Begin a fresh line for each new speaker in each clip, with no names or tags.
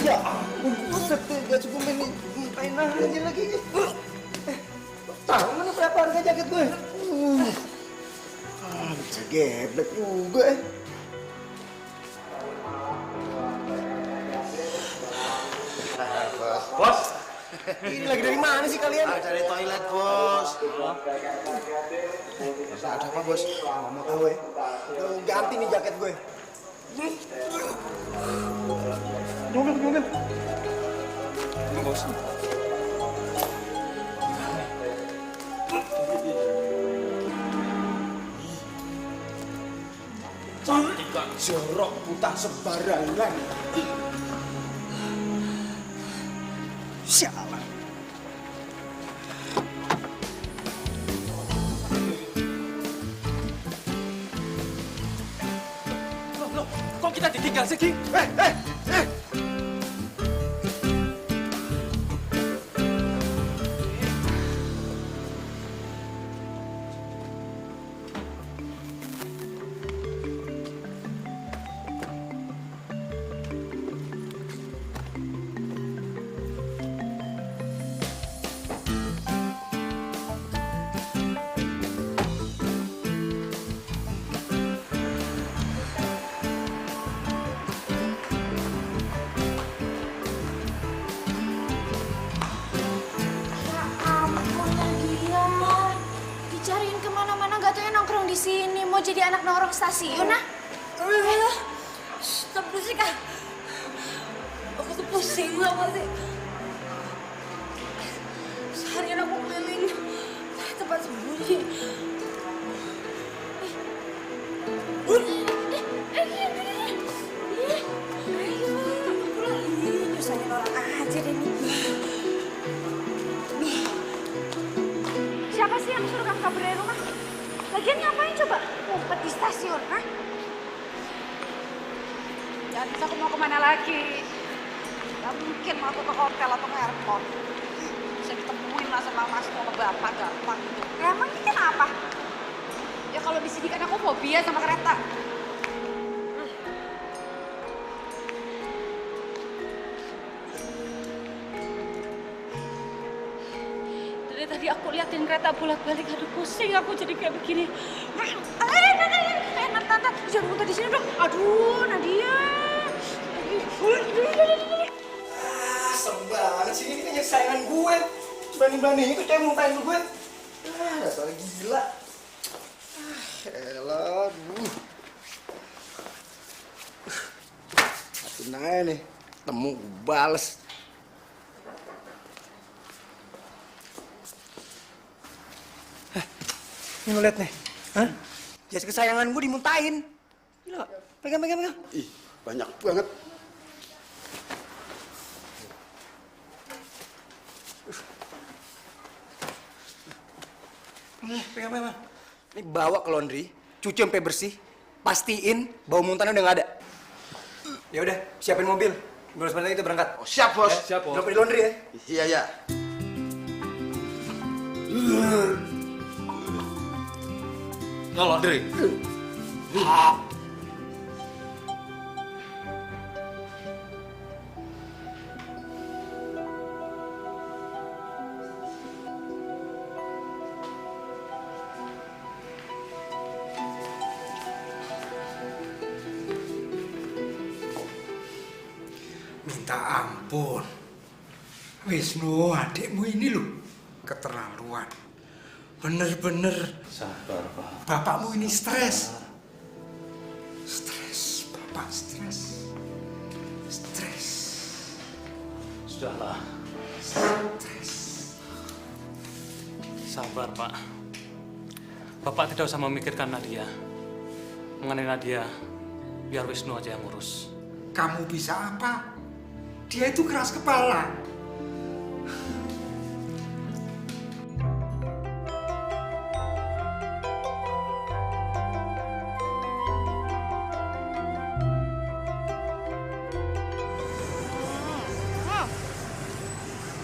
Ya ampun, buset deh, gak cukup ini ngapain aja lagi. Tahu mana berapa harga jaket gue? Bisa geblek juga.
Bos,
Ini lagi dari mana sih kalian?
dari toilet, Bos.
Ada apa, Bos? Nggak mau tahu ya. Tuh, ganti nih jaket gue. Mobil. Bos.
Cantik gak jorok, putah sebarangan.
Sialan.
Loh, kok kita ditinggal sih, Ki?
Dicariin kemana-mana gak taunya nongkrong di sini. Mau jadi anak nongkrong stasiun, nah?
Stop musik ah. Aku tuh pusing banget sih. Seharian aku keliling tempat sembunyi. Ayo, pulang. Nyusahin orang aja deh nih.
Siapa sih yang suruh kamu kabur dari rumah? Lagian ngapain coba? Ngumpet di stasiun, hah?
Jadi aku mau kemana lagi? Gak mungkin mau aku ke hotel atau ke airport. Bisa ditemuin lah sama mas sama bapak gampang gitu.
Ya, emang ini kenapa?
Ya kalau di sini kan aku fobia sama kereta. Dari tadi aku liatin kereta bolak-balik, aduh pusing aku jadi kayak begini.
Tante, jangan muntah di sini dong. Aduh, Nadia.
Asem banget sih, ini kayaknya sayangan gue. Berani-berani itu cewek muntahin gue. Dasar gila. Elah, tenang aja nih, temu gue bales. Ini lo liat nih, hah? Jas kesayangan gue dimuntahin. Gila, pegang.
Ih, banyak banget.
Pegang. Ini bawa ke laundry, cuci sampai bersih, pastiin bau muntahnya udah nggak ada. Ya udah, siapin mobil. Gue sebentar kita berangkat.
Oh, siap, Bos.
Siap, Bos. Drop di laundry ya.
Iya.
Nggak laundry.
Minta ampun. Wisnu, adikmu ini loh keterlaluan.
Bener-bener.
Sabar, Pak.
Bapakmu ini stres. Stres, bapak stres. Stres.
Sudahlah.
Stres.
Sabar, Pak. Bapak tidak usah memikirkan Nadia. Mengenai Nadia, biar Wisnu aja yang ngurus.
Kamu bisa apa? Dia itu keras kepala.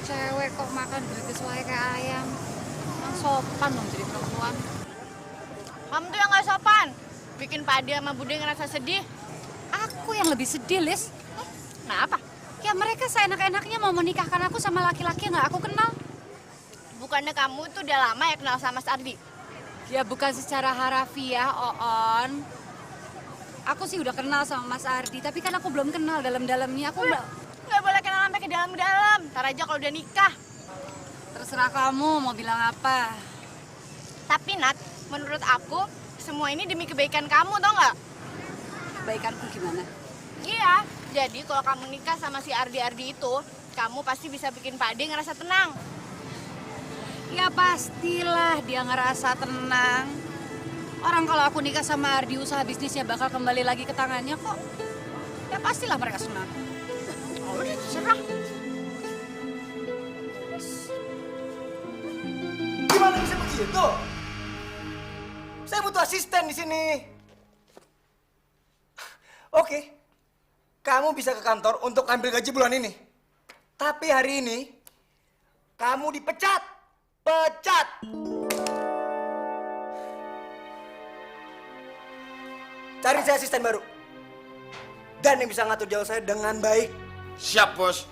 Cewek kok makan gratis wae kayak ayam. Emang sopan dong jadi perempuan.
Kamu tuh yang gak sopan. Bikin Pak Ade sama Bude ngerasa sedih.
Aku yang lebih sedih, Lis. Kenapa? Ya mereka seenak-enaknya mau menikahkan aku sama laki-laki yang gak aku kenal.
Bukannya kamu tuh udah lama ya kenal sama Mas Ardi?
Ya bukan secara harafiah, Oon. Aku sih udah kenal sama Mas Ardi, tapi kan aku belum kenal dalam-dalamnya. Aku
Gak boleh kenal sampai ke dalam-dalam. Ntar aja kalau udah nikah.
terserah kamu mau bilang apa.
Tapi Nat, menurut aku semua ini demi kebaikan kamu, tau nggak?
Kebaikanku gimana?
Iya, jadi kalau kamu nikah sama si Ardi-Ardi itu, kamu pasti bisa bikin Pak Ade ngerasa tenang.
Ya pastilah dia ngerasa tenang. Orang kalau aku nikah sama Ardi, usaha bisnisnya bakal kembali lagi ke tangannya kok. Ya pastilah mereka senang.
Oh, udah terserah.
Gimana bisa begitu? Saya butuh asisten di sini. Oke, kamu bisa ke kantor untuk ambil gaji bulan ini. Tapi hari ini, kamu dipecat. Pecat! Cari saya asisten baru. Dan yang bisa ngatur jauh saya dengan baik.
Siap, Bos.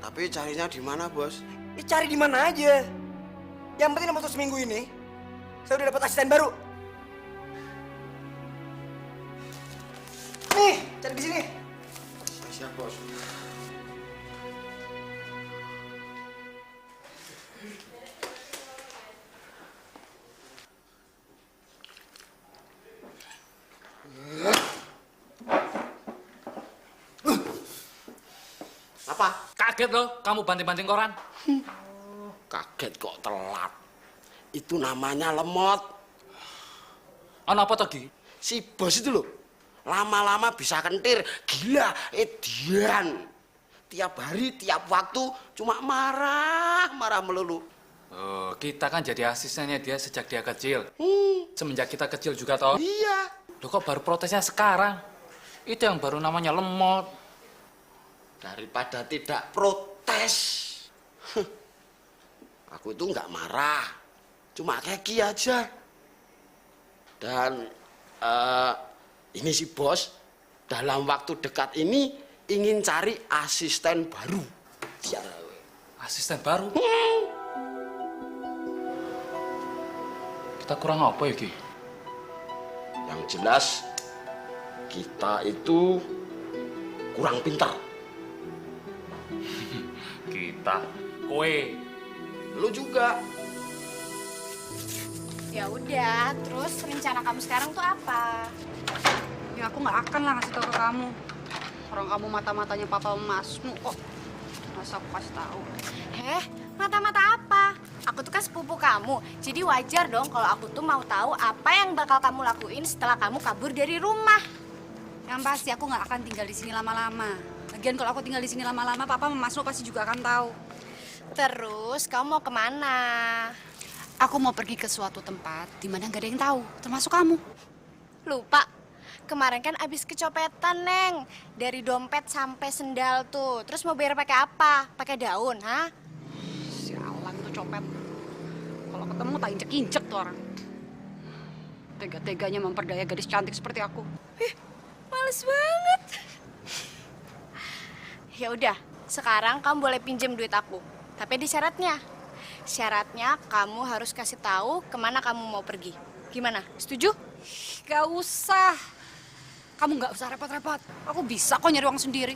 Tapi carinya di mana, Bos?
Ya, cari di mana aja. Yang penting dalam waktu seminggu ini, saya udah dapat asisten baru. Nih, cari di sini.
Siap, Bos. Apa?
Kaget loh, kamu banting-banting koran.
Kaget kok telat. Itu namanya lemot.
Ano apa tadi?
Si bos itu loh, lama-lama bisa kentir. Gila, Edian. Tiap hari, tiap waktu cuma marah melulu.
Oh, kita kan jadi asistennya dia sejak dia kecil. Semenjak kita kecil juga toh.
Iya.
Loh kok baru protesnya sekarang? Itu yang baru namanya lemot.
Daripada tidak protes. Aku itu nggak marah. Cuma keki aja. Dan ini si bos dalam waktu dekat ini ingin cari asisten baru. Dia
Asisten baru? Kita kurang apa ya, Ki?
yang jelas kita itu kurang pintar.
Kita, kowe.
Lu juga.
Ya udah, terus rencana kamu sekarang tuh apa?
Ya aku nggak akan lah ngasih tau ke kamu. Orang kamu mata-matanya papa emasmu kok. Masa aku kasih tahu?
Mata-mata apa? Aku tuh kan sepupu kamu, jadi wajar dong kalau aku tuh mau tahu apa yang bakal kamu lakuin setelah kamu kabur dari rumah.
Yang pasti aku nggak akan tinggal di sini lama-lama. Lagian kalau aku tinggal di sini lama-lama, papa sama Mas Nur pasti juga akan tahu.
Terus kamu mau kemana?
Aku mau pergi ke suatu tempat di mana nggak ada yang tahu, termasuk kamu.
Lupa, kemarin kan abis kecopetan, Neng. Dari dompet sampai sendal tuh. Terus mau bayar pakai apa? Pakai daun, ha?
Sialan tuh copet. Kalau ketemu tak injek-injek tuh orang. Tega-teganya memperdaya gadis cantik seperti aku.
Males banget. Ya udah, sekarang kamu boleh pinjam duit aku. Tapi ada syaratnya. Syaratnya kamu harus kasih tahu kemana kamu mau pergi. Gimana? Setuju?
Gak usah. Kamu nggak usah repot-repot. Aku bisa kok nyari uang sendiri.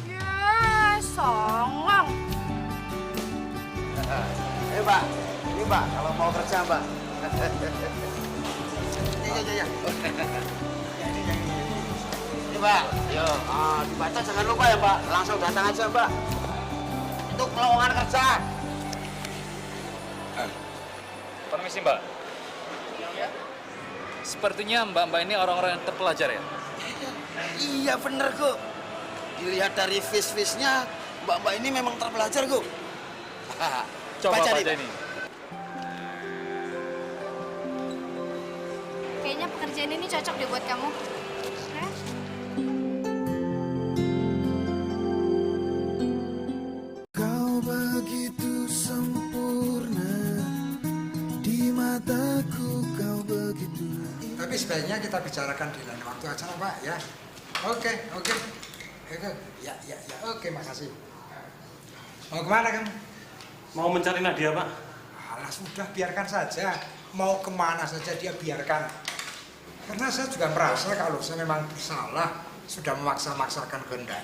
Ya, songong.
Pak. Ini Mbak, kalau mau kerja Mbak. Iya. Ini Mbak, yo, dibaca jangan lupa ya Mbak. Langsung datang aja Mbak. Itu lowongan kerja.
Permisi Mbak. Sepertinya mbak-mbak ini orang-orang yang terpelajar ya?
Iya bener kok. Dilihat dari face-face-nya, mbak-mbak ini memang terpelajar kok.
Coba
Baca
baca
nih, Pak.
ini.
Kayaknya pekerjaan ini cocok deh buat kamu. Hah?
Kau begitu sempurna, di mataku kau begitu.
Tapi sebaiknya kita bicarakan di lain waktu aja lah, Pak, ya. Oke. Ya. Oke, makasih. Mau kemana kamu?
Mau mencari Nadia, Pak?
Alah, sudah, biarkan saja. Mau kemana saja dia biarkan. Karena saya juga merasa kalau saya memang bersalah, sudah memaksa-maksakan kehendak.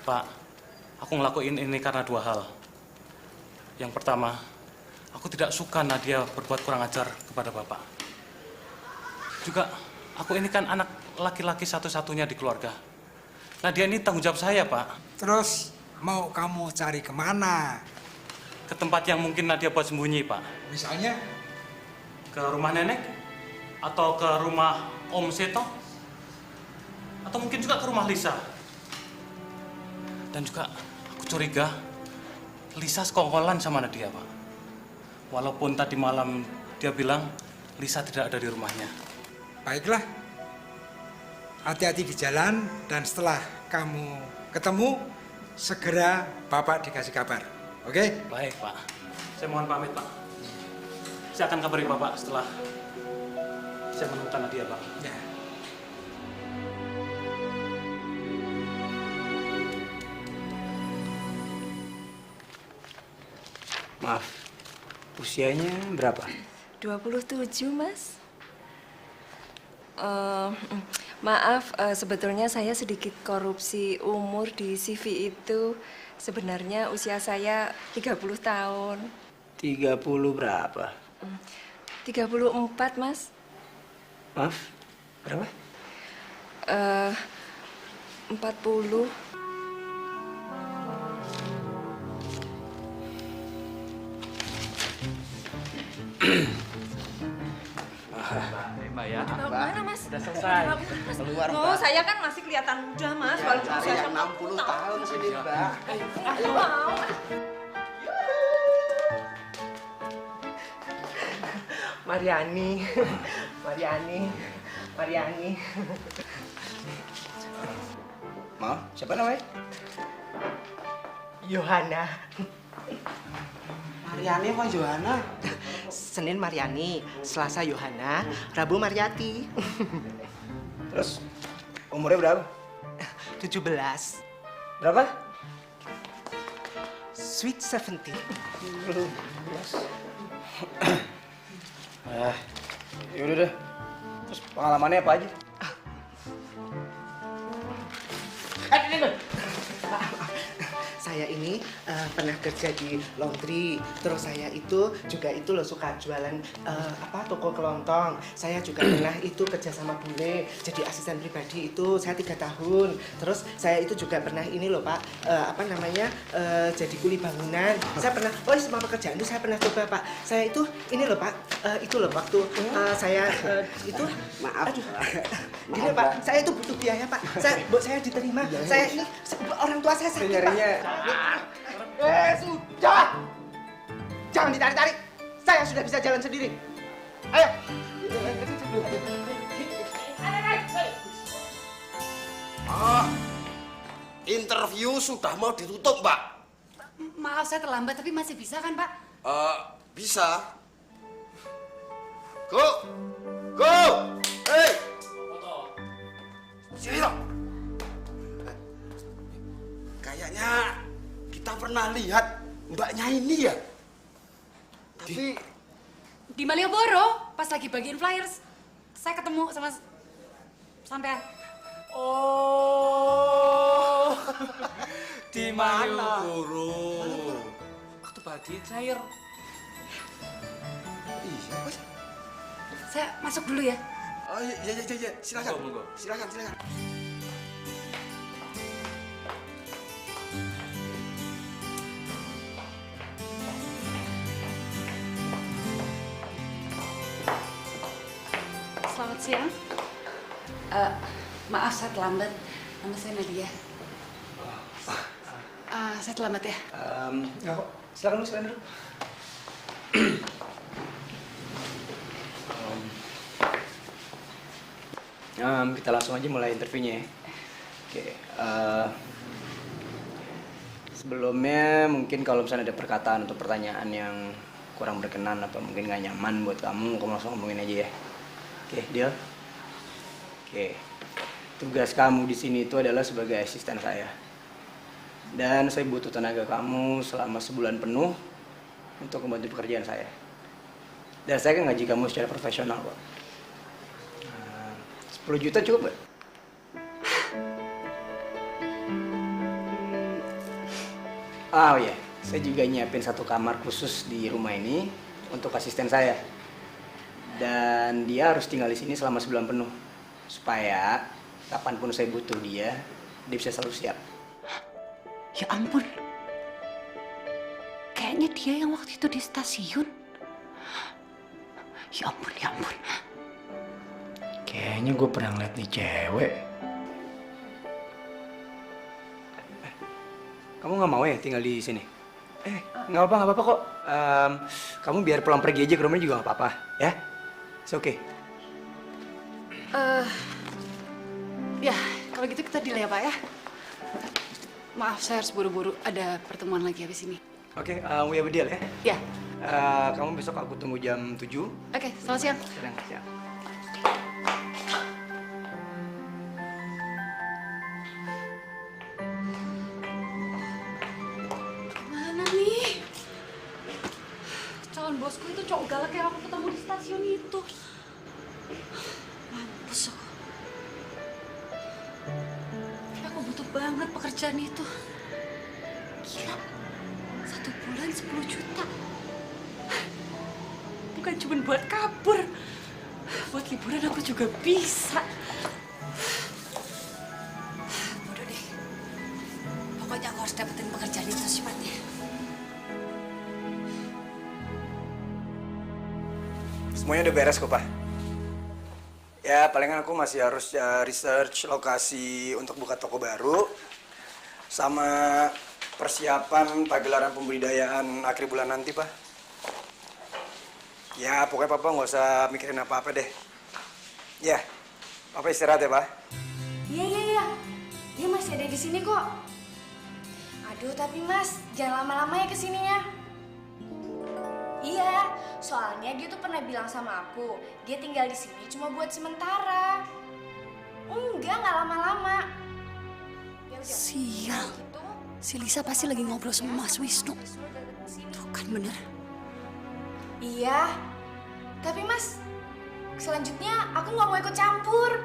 Pak, aku ngelakuin ini karena dua hal. Yang pertama, aku tidak suka Nadia berbuat kurang ajar kepada Bapak. Juga, aku ini kan anak laki-laki satu-satunya di keluarga. Nadia ini tanggung jawab saya, Pak.
Terus, mau kamu cari kemana?
Ke tempat yang mungkin Nadia buat sembunyi, Pak.
Misalnya,
Ke rumah nenek? Atau ke rumah Om Seto? Atau mungkin juga ke rumah Lisa? Dan juga, aku curiga Lisa sekongkolan sama Nadia, Pak. Walaupun tadi malam dia bilang Lisa tidak ada di rumahnya.
baiklah. Hati-hati di jalan, dan setelah kamu ketemu, segera Bapak dikasih kabar. Oke?
Baik, Pak. Saya mohon pamit, Pak. Saya akan kabari Bapak setelah saya menemukan Nadia, Pak.
Ya.
Maaf, usianya berapa?
27, Mas. Maaf, sebetulnya saya sedikit korupsi umur di CV itu. Sebenarnya usia saya 30 tahun.
30 berapa?
34, Mas.
Maaf, berapa?
40.
Mbak ya.
Mana, Mas?
Sudah selesai.
Keluar,
Oh,
Mbak.
saya kan masih kelihatan muda, Mas. Walaupun
Cari
usia
yang 60 tahun sini, Mbak.
Aku mau.
Mariani. Maaf, siapa namanya?
Yohana.
Mariani apa Johanna?
Senin Mariani, Selasa Yohana, Rabu Mariati.
Terus, umurnya berapa?
17.
Berapa?
Sweet 17.
Yaudah deh. Terus pengalamannya apa aja?
Saya ini pernah kerja di laundry, terus saya itu juga itu loh suka jualan toko kelontong. Saya juga pernah itu kerja sama bule, jadi asisten pribadi itu saya 3 tahun. Terus saya itu juga pernah ini loh Pak, jadi kuli bangunan. Saya pernah, semua pekerjaan itu saya pernah coba Pak. Saya itu ini loh Pak, itu loh waktu saya itu
Maaf.
gini Pak, saya itu butuh biaya Pak. Saya diterima. Saya ini orang tua saya sakit Pak. Sudah! Jangan ditarik-tarik. Saya sudah bisa jalan sendiri. Ayo.
Interview sudah mau ditutup, Mbak.
Maaf saya terlambat, tapi masih bisa kan Pak?
Bisa. Go! Go! Hei! Sini dong. Kayaknya kita pernah lihat mbaknya ini ya. Tapi
Di Malioboro, pas lagi bagiin flyers, saya ketemu sama sampean.
oh, di mana? Guru.
Waktu
tadi cair.
Iya, Bos.
Saya masuk dulu ya.
Oh iya, silakan.
Monggo.
Silakan.
Selamat siang. Maaf saya terlambat. Nama saya Nadia. Saya terlambat ya.
Nggak kok. Silakan dulu. Kita langsung aja mulai interviewnya ya. Oke. Sebelumnya mungkin kalau misalnya ada perkataan atau pertanyaan yang kurang berkenan atau mungkin nggak nyaman buat kamu langsung ngomongin aja ya. Oke, deal? Oke. Tugas kamu di sini itu adalah sebagai asisten saya. Dan saya butuh tenaga kamu selama sebulan penuh untuk membantu pekerjaan saya. Dan saya akan gaji kamu secara profesional, kok. 10 juta cukup nggak? Oh iya, saya juga nyiapin satu kamar khusus di rumah ini untuk asisten saya. Dan dia harus tinggal di sini selama sebulan penuh. Supaya kapanpun saya butuh dia bisa selalu siap.
Ya ampun. Kayaknya dia yang waktu itu di stasiun. Ya ampun.
Kayaknya gue pernah ngeliat nih cewek. Kamu nggak mau ya tinggal di sini? Nggak apa-apa kok. Kamu biar pulang pergi aja ke rumahnya juga nggak apa-apa, ya? It's okay.
Ya, kalau gitu kita delay ya Pak ya. Maaf, saya harus buru-buru. Ada pertemuan lagi habis ini.
Oke, we have a deal ya?
Ya,
Kamu besok aku tunggu jam 7.
oke. Selamat siang.
Siang.
Mana nih? Calon bosku itu cowok galak yang aku ketemu di stasiun itu. Mampus aku. Aku butuh banget pekerjaan itu. Gila, 1 bulan 10 juta. Bukan cuma buat kabur. Buat liburan aku juga bisa. Bodoh deh. Pokoknya aku harus dapetin pekerjaan itu secepatnya.
Semuanya udah beres kok, Pak. Ya, palingan aku masih harus research lokasi untuk buka toko baru. Sama persiapan pagelaran pembudidayaan akhir bulan nanti, Pak. Ya, pokoknya Papa nggak usah mikirin apa-apa deh. Ya, Papa istirahat ya, Pak.
Iya. Dia masih ada di sini kok. Aduh, tapi Mas, jangan lama-lama ya kesininya. Iya, soalnya dia tuh pernah bilang sama aku, dia tinggal di sini cuma buat sementara. Enggak lama-lama.
Sial. Si Lisa pasti lagi ngobrol sama Mas Wisnu. Tuh kan bener.
Iya, tapi Mas, selanjutnya aku nggak mau ikut campur.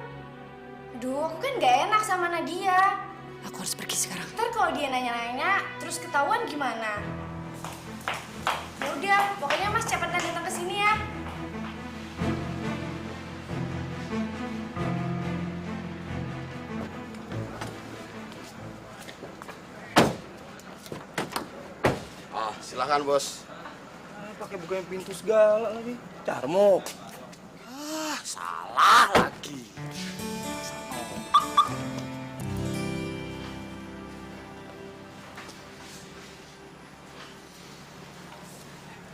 Aduh, aku kan nggak enak sama Nadia.
Aku harus pergi sekarang.
Ntar kalau dia nanya-nanya, terus ketahuan gimana? Ya udah, pokoknya Mas cepetan datang ke sini ya.
Silakan bos.
Pakai bukain pintu segala lagi. Carmuk.
Salah lagi.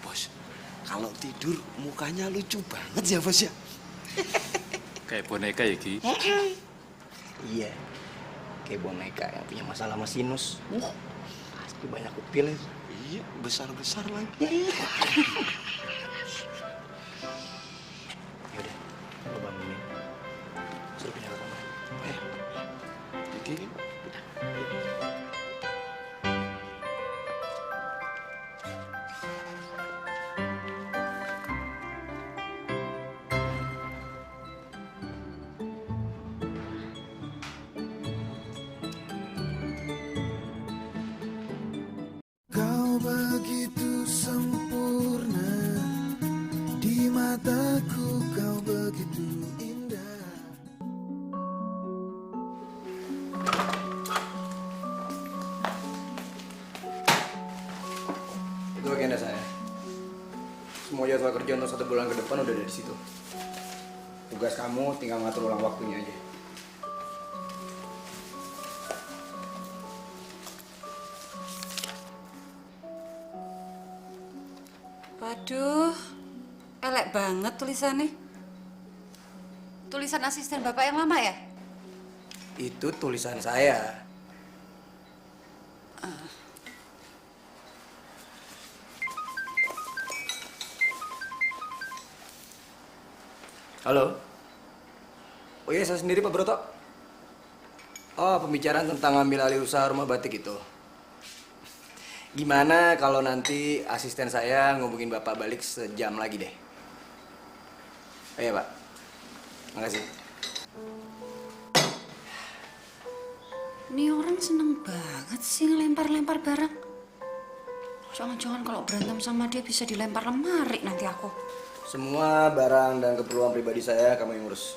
Bos, kalau tidur mukanya lucu banget ya bos ya.
Kayak boneka ya, Ki?
Iya. Kayak boneka yang punya masalah sama sinus. Pasti banyak upil itu.
Iya, besar-besar lagi.
Yaudah, lo bangunin. Suruh pindah ke kamar.
Iki.
Kau begitu
Itu agenda saya. Semua jadwal kerja untuk 1 bulan ke depan udah ada di situ. Tugas kamu tinggal ngatur ulang waktunya aja.
Waduh, elek banget tulisannya. Tulisan asisten Bapak yang lama ya?
Itu tulisan saya. Halo? Oh iya, saya sendiri Pak Broto. Oh, pembicaraan tentang ambil alih usaha rumah batik itu. Gimana kalau nanti asisten saya ngubungin Bapak balik sejam lagi deh? Oh iya Pak, makasih.
Ini orang seneng banget sih ngelempar-lempar barang. Jangan-jangan kalau berantem sama dia bisa dilempar lemari nanti aku.
Semua barang dan keperluan pribadi saya kamu yang urus.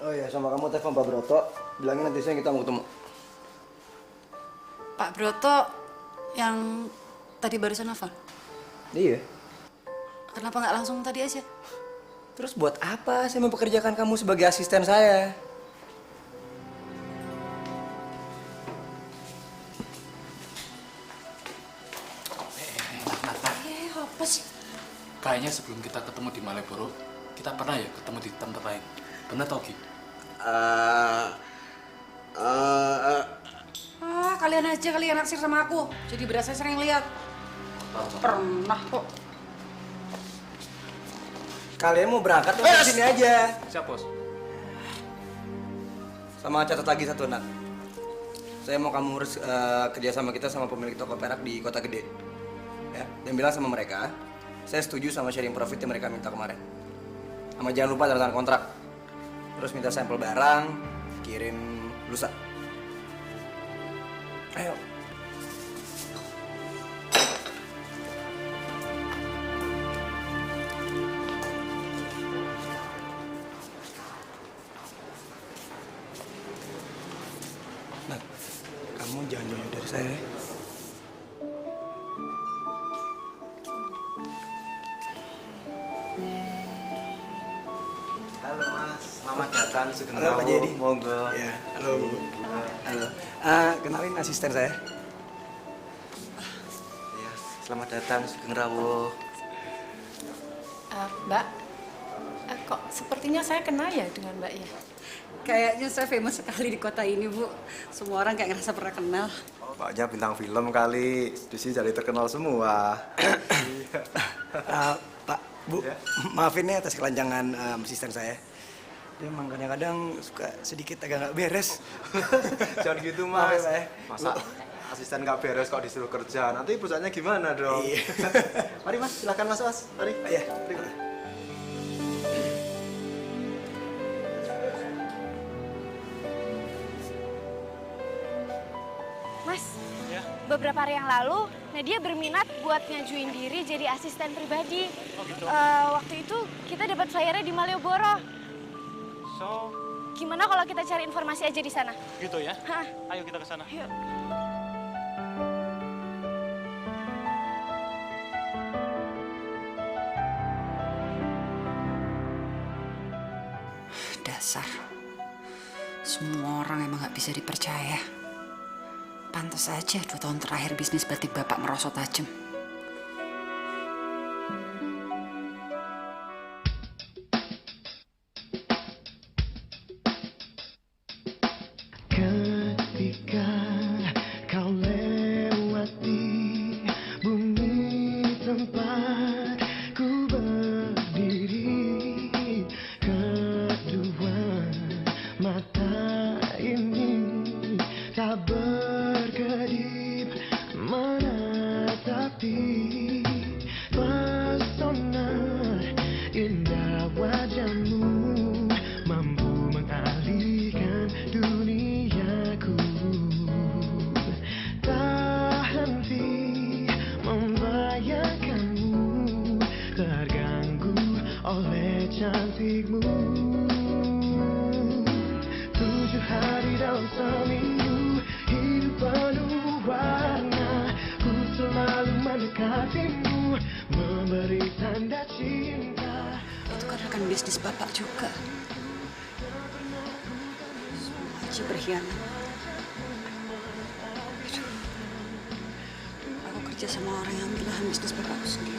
Oh iya, sama kamu telepon Pak Broto, bilangin nanti siang kita mau ketemu.
Pak Broto yang tadi barusan hafal?
Iya.
Kenapa nggak langsung tadi aja?
Terus buat apa saya mempekerjakan kamu sebagai asisten saya?
Apa sih?
Kayaknya sebelum kita ketemu di Malioboro, kita pernah ya ketemu di tempat lain. Benar tau, Ki?
Kalian aja kali yang naksir sama aku. Jadi berasa sering lihat. Pernah kok.
Kalian mau berangkat atau di sini aja?
Siap, Bos.
Sama catat lagi satu, Nat. Saya mau kamu urus kerja sama kita sama pemilik toko perak di Kota Gede. Ya, dan bilang sama mereka, saya setuju sama sharing profit yang mereka minta kemarin. Sama jangan lupa tanda tangan kontrak. Terus minta sampel barang, kirim lusa. Ayo. Nat, kamu jangan jauh dari saya.
Halo Mas, selamat datang Sugeng
Halo Pak
Rawu.
Jadi.
Monggo.
Ya, halo. Halo. Kenalin asisten saya.
Ya, selamat datang Sugeng Rawu.
Mbak, kok sepertinya saya kenal ya dengan Mbak ya?
Kayaknya saya famous sekali di kota ini, Bu. Semua orang kayak ngerasa pernah kenal.
Mbaknya bintang film kali, di sini jadi terkenal semua.
Pak, Bu, maafin ya atas kelancangan asisten saya. Dia emang kadang-kadang suka sedikit agak nggak beres.
Jangan gitu
Maaf
Mas.
ya, Pak ya.
Masa asisten nggak beres kok disuruh kerja, nanti perusahaannya gimana dong?
Iya.
Mari Mas, silakan Mas. Mari.
Iya.
Mari.
Mas, beberapa hari yang lalu Nadia berminat buat ngajuin diri jadi asisten pribadi.
Oh gitu?
Waktu itu kita dapat flyernya di Malioboro.
So,
Gimana kalau kita cari informasi aja di sana?
gitu ya?
Hah?
Ayo kita ke sana.
Yuk.
Dasar. Semua orang emang gak bisa dipercaya. Pantas aja 2 tahun terakhir bisnis batik Bapak merosot tajam.
Ketika kau lewati bumi tempat ku berdiri, kedua mata ini tak berkedip menatapi pesona indah wajahmu, mampu mengalihkan duniaku. Tak henti membayangkanmu, terganggu oleh cantikmu. 7 hari dalam seminggu, hidup penuh warna, ku selalu hatimu, memberi tanda cinta.
Itu kan rekan bisnis Bapak juga. Haji berkhianat. Aduh. Aku kerja sama orang yang belahan bisnis Bapakku sendiri.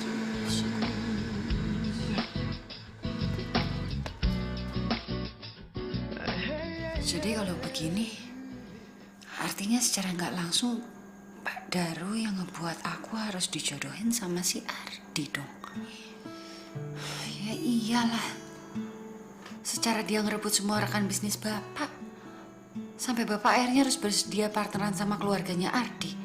Jadi kalau begini, artinya secara nggak langsung Pak Daru yang ngebuat aku harus dijodohin sama si Ardi dong. Ya iyalah. Secara dia ngerebut semua rekan bisnis Bapak. Sampai Bapak akhirnya harus bersedia partneran sama keluarganya Ardi.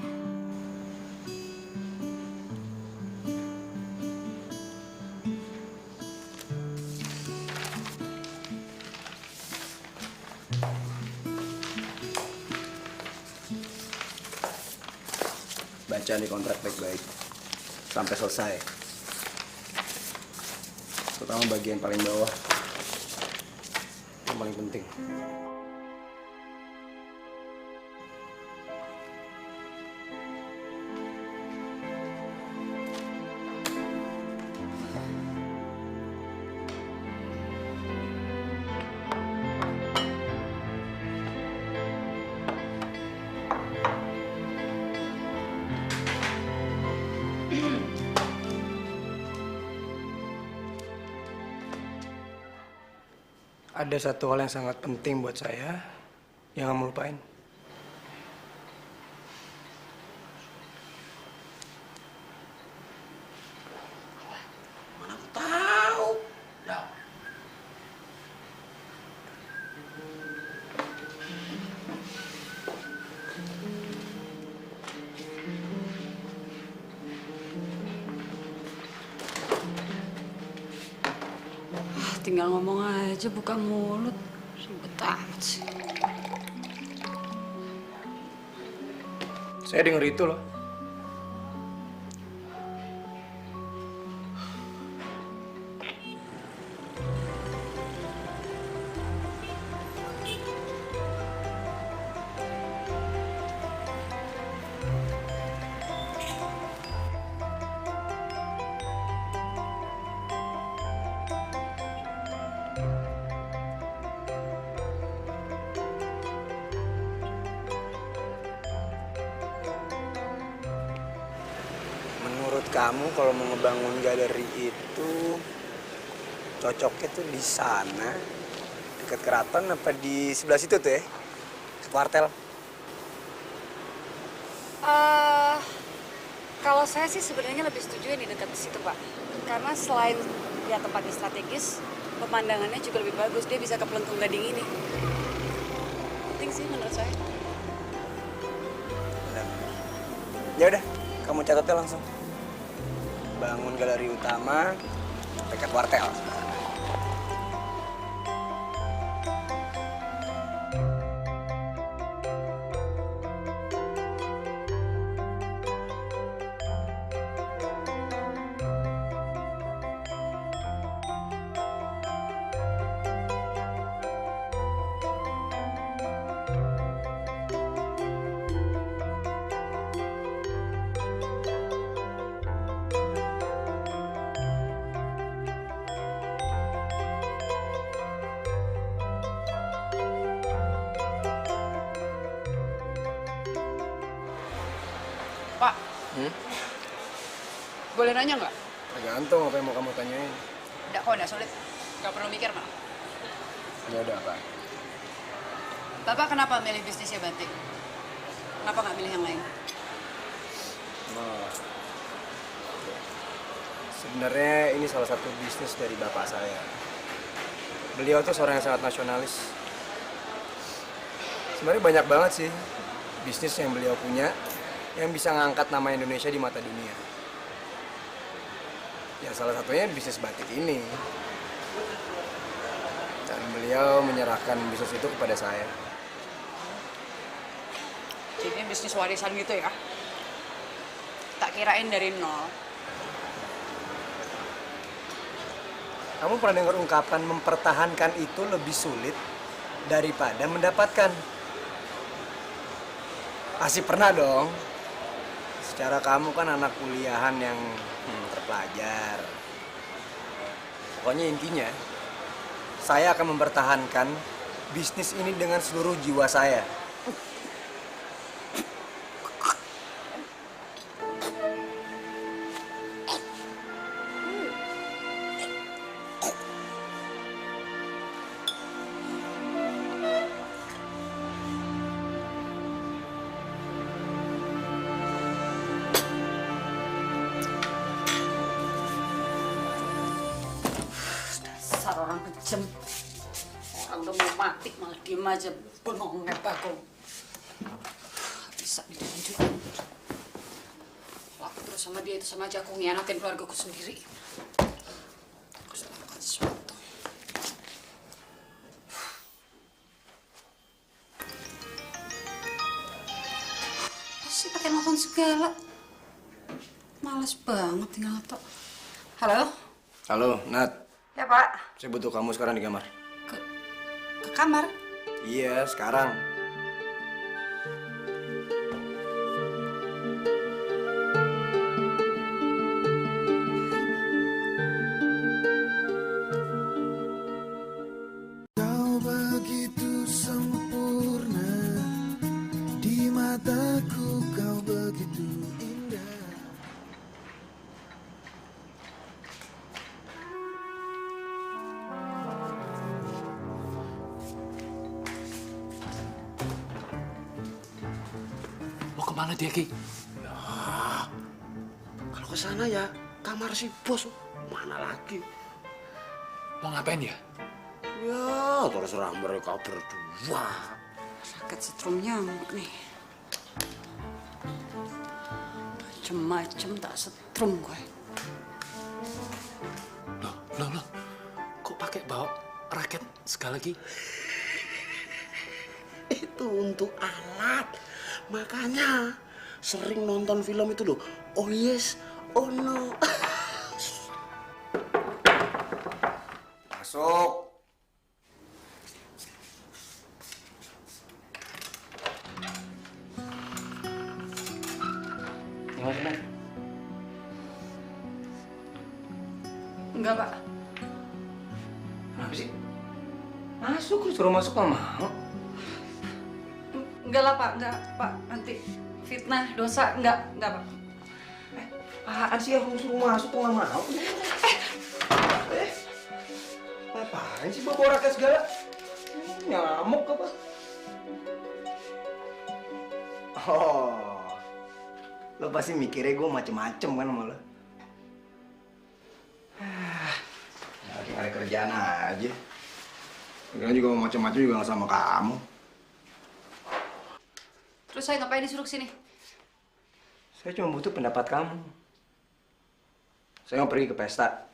Baca nih kontrak baik-baik sampai selesai. Terutama bagian paling bawah, yang paling penting. Ada satu hal yang sangat penting buat saya yang kamu lupain.
Mana aku tahu. Ya.
Tinggal ngomong aja, buka mulut. Ribet amat sih.
Saya denger itu loh. Kamu kalau mau ngebangun galeri itu cocoknya tuh di sana, dekat keraton apa di sebelah situ tuh ya, Kuartel.
Kalau saya sih sebenarnya lebih setuju yang di dekat situ, Pak. Karena selain dia tempatnya strategis, pemandangannya juga lebih bagus. Dia bisa ke Pelengkung Gading ini. Penting sih menurut saya.
Ya udah, kamu catatnya langsung. Bangun galeri utama dekat Kuartel.
Pak, boleh nanya nggak?
Tergantung apa yang mau kamu tanyain.
Nggak sulit. Nggak perlu mikir, Pak.
Ya udah apa?
Bapak kenapa milih bisnisnya batik? Kenapa nggak milih yang lain?
Oh. Sebenarnya ini salah satu bisnis dari bapak saya. Beliau tuh seorang yang sangat nasionalis. Sebenarnya banyak banget sih bisnis yang beliau punya yang bisa ngangkat nama Indonesia di mata dunia. Ya salah satunya bisnis batik ini. Dan beliau menyerahkan bisnis itu kepada saya.
Jadi bisnis warisan gitu ya? Tak kirain dari nol.
Kamu pernah dengar ungkapan mempertahankan itu lebih sulit daripada mendapatkan? Pasti pernah dong. Secara kamu kan anak kuliahan yang terpelajar. Pokoknya intinya, saya akan mempertahankan bisnis ini dengan seluruh jiwa saya.
Dasar orang kejam. Orang udah mau mati malah diem aja bengong ngebagong. Bisa dilanjutin. Kalau aku terus sama dia itu sama aja aku ngianatin keluargaku sendiri. Aku harus lakukan sesuatu. Masih pakai nelfon segala. Males banget tinggal tok. Halo?
Halo, Nat.
Ya, Pak.
Saya butuh kamu sekarang di kamar.
Ke kamar?
Iya, sekarang.
Kau begitu sempurna, di mataku kau begitu indah.
Mau kemana dia, Ki?
Ya, kalau ke sana ya kamar si bos. Mana lagi?
Mau ngapain ya?
Ya, terserah mereka berdua.
Sakit setrum nyamuk nih. Macem-macem tak setrum gue.
Loh. Kok pakai bawa raket segala, Ki?
Itu untuk alat. Makanya sering nonton film itu loh. Oh yes, oh no.
Masuk. Gimana, Nat?
Enggak, Pak.
Kenapa sih? Masuk, lu suruh masuk nggak mau.
Enggak lah, Pak. Enggak, Pak. Nanti fitnah, dosa. Enggak, Pak.
Apaan sih aku suruh masuk kok nggak mau? Apaan sih bawa raket segala? Nyamuk apa? Oh, lo pasti mikirnya gue macem-macem kan sama lo. Lagi ada kerjaan aja. Kira juga mau macem-macem juga nggak sama kamu.
Terus saya ngapain disuruh kesini?
Saya cuma butuh pendapat kamu. Saya mau pergi ke pesta.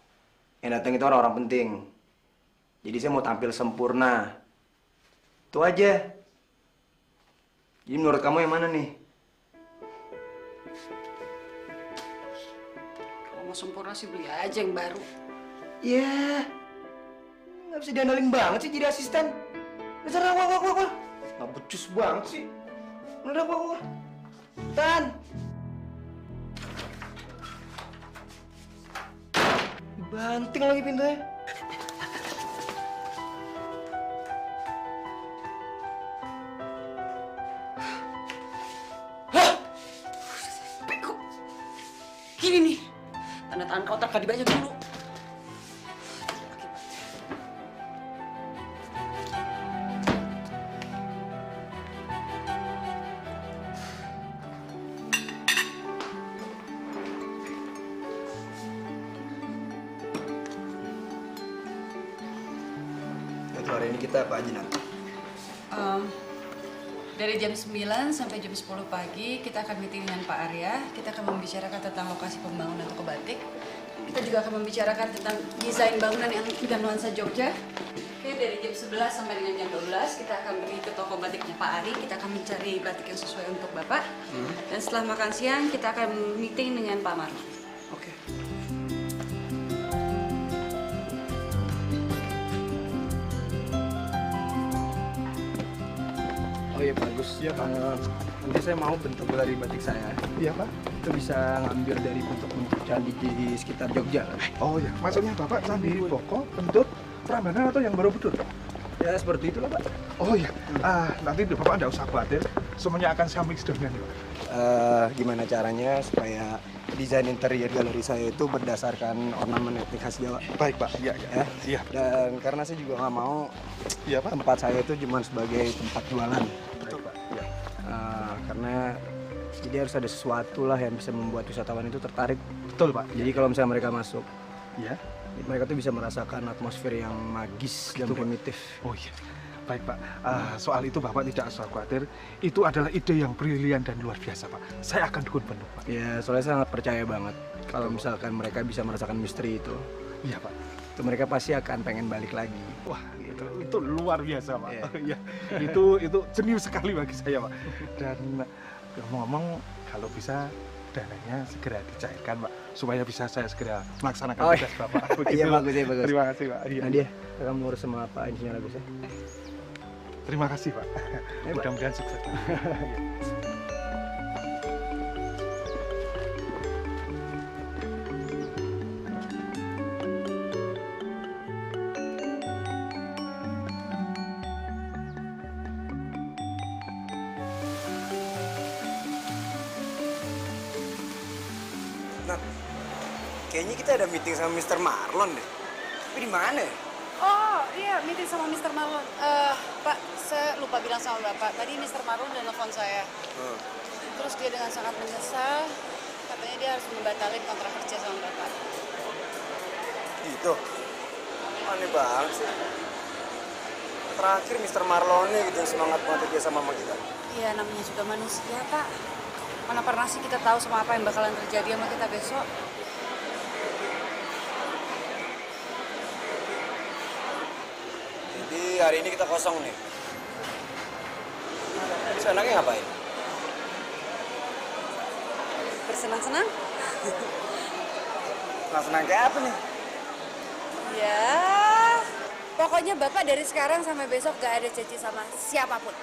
Yang datang itu orang-orang penting. Jadi saya mau tampil sempurna. Itu aja. Jadi menurut kamu yang mana nih?
Kalau mau sempurna sih beli aja yang baru.
Iya. Nggak bisa diandalin banget sih jadi asisten. Dasar wah. Nggak becus banget sih. Udah wah. Tan. Banting lagi pintunya.
Bego. Gini nih. Tanda tangan kontrak gak dibaca dulu.
Hari ini kita apa aja nanti?
Dari jam 9 sampai jam 10 pagi kita akan meeting dengan Pak Arya. Kita akan membicarakan tentang lokasi pembangunan toko batik. Kita juga akan membicarakan tentang desain bangunan yang dengan nuansa Jogja. Oke, dari jam 11 sampai dengan jam 12 kita akan pergi ke toko batiknya Pak Ari. Kita akan mencari batik yang sesuai untuk Bapak. Dan setelah makan siang kita akan meeting dengan Pak Marlon.
Oke. Oh iya bagus. Iya Pak. Nanti saya mau bentuk dari batik saya.
Iya Pak.
itu bisa ngambil dari bentuk-bentuk candi di sekitar Jogja.
Oh ya, maksudnya Bapak Candi Boko, Pentut, Prambanan atau yang Borobudur?
Ya seperti itulah Pak.
Oh ya, nanti Bapak nggak usah khawatir, semuanya akan saya mix dengan Pak.
Gimana caranya supaya desain interior galeri saya itu berdasarkan ornamen etnik khas Jawa?
Baik Pak, iya.
Ya. Dan karena saya juga nggak mau tempat saya itu cuma sebagai tempat jualan.
Betul Pak. Ya.
Karena jadi harus ada sesuatu lah yang bisa membuat wisatawan itu tertarik.
Betul Pak.
Jadi kalau misalnya mereka masuk,
ya,
mereka tuh bisa merasakan atmosfer yang magis dan primitif.
Oh iya. Baik Pak, soal itu Bapak tidak usah khawatir. Itu adalah ide yang brilian dan luar biasa Pak. Saya akan dukung penuh Pak.
Ya, soalnya saya sangat percaya banget kalau misalkan mereka bisa merasakan misteri itu.
Iya Pak.
Itu mereka pasti akan pengen balik lagi.
Wah, itu luar biasa Pak. Iya. Itu jenius sekali bagi saya Pak. Dan ngomong kalau bisa dananya segera dicairkan Pak, supaya bisa saya segera melaksanakan tugas Bapak.
Iya bagus ya bagus.
Terima kasih Pak. Iya.
Nadia, kamu urus sama Pak Insinyur Agus ya.
Terima kasih Pak. Mudah-mudahan sukses.
Nah, kayaknya kita ada meeting sama Mr. Marlon deh. Tapi di mana ya?
Oh iya, meeting sama Mr. Marlon. Pak, saya lupa bilang sama Bapak. Tadi Mr. Marlon udah nelfon saya. Terus dia dengan sangat menyesal, katanya dia harus membatalkan kontrak kerja sama Bapak.
Gitu? Aneh banget sih. Terakhir Mr. Marlon gitu yang semangat banget dia sama kita.
Iya, namanya juga manusia, Pak. Mana pernah sih kita tahu sama apa yang bakalan terjadi sama kita besok?
Jadi hari ini kita kosong nih. Terus anaknya ngapain?
Bersenang-senang?
Senang kayak apa nih?
Ya, pokoknya Bapak dari sekarang sampai besok gak ada janji sama siapapun.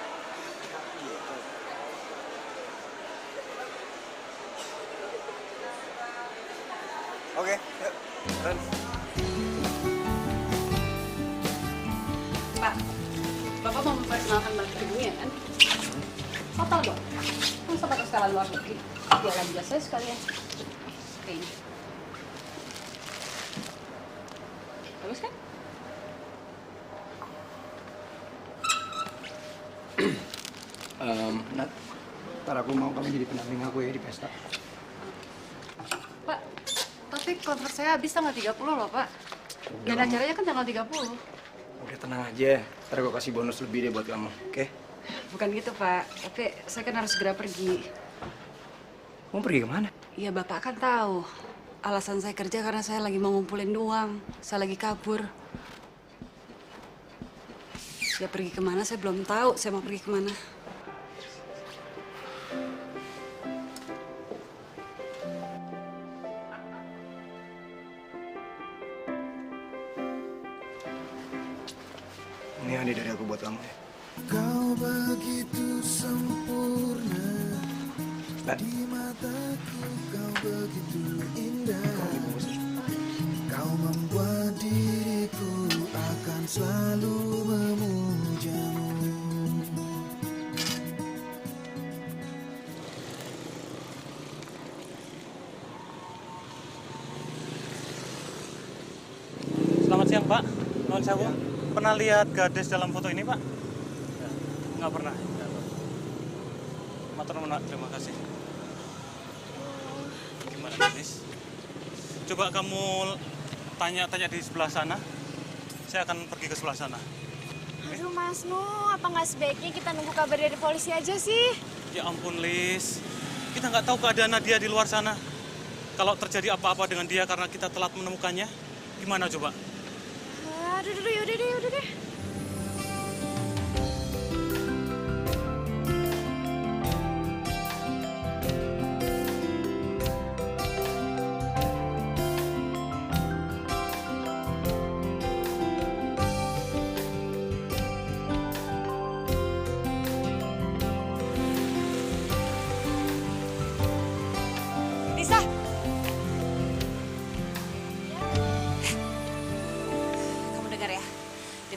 Oke, yuk. Ren.
Pak, Bapak mau memperkenalkan balik ibunya kan? Total dong. Masa Bapak sekalian luar negeri? Jualan jasa sekalian. Oke. Bagus kan?
Nat, ntar aku mau kamu jadi pendamping aku ya di pesta.
Pak, tapi kontrak saya habis tanggal 30 loh, Pak. Dan acaranya kan tanggal 30.
Udah tenang aja, ntar aku kasih bonus lebih deh buat kamu, oke?
Bukan gitu, Pak. Tapi saya kan harus segera pergi.
Mau pergi kemana?
Iya, Bapak kan tahu. Alasan saya kerja karena saya lagi mau ngumpulin uang. Saya lagi kabur. Ya pergi kemana saya belum tahu. Saya mau pergi kemana.
Ini hadiah dari aku buat kamu ya.
Kau begitu sempurna di mataku, kau begitu indah. Kau membuat diriku akan selalu memujamu.
Selamat siang, Pak. Nuwun sewu. Pernah lihat gadis dalam foto ini, Pak? Nggak pernah. Matur nuwun, Pak. Terima kasih. Gimana, gadis? Coba kamu tanya-tanya di sebelah sana. Saya akan pergi ke sebelah sana.
Aduh Mas Nu, apa nggak sebaiknya kita nunggu kabar dari polisi aja sih?
Ya ampun, Lis. Kita nggak tahu keadaan Nadia di luar sana. Kalau terjadi apa-apa dengan dia karena kita telat menemukannya, gimana coba?
Aduh, yaudah deh.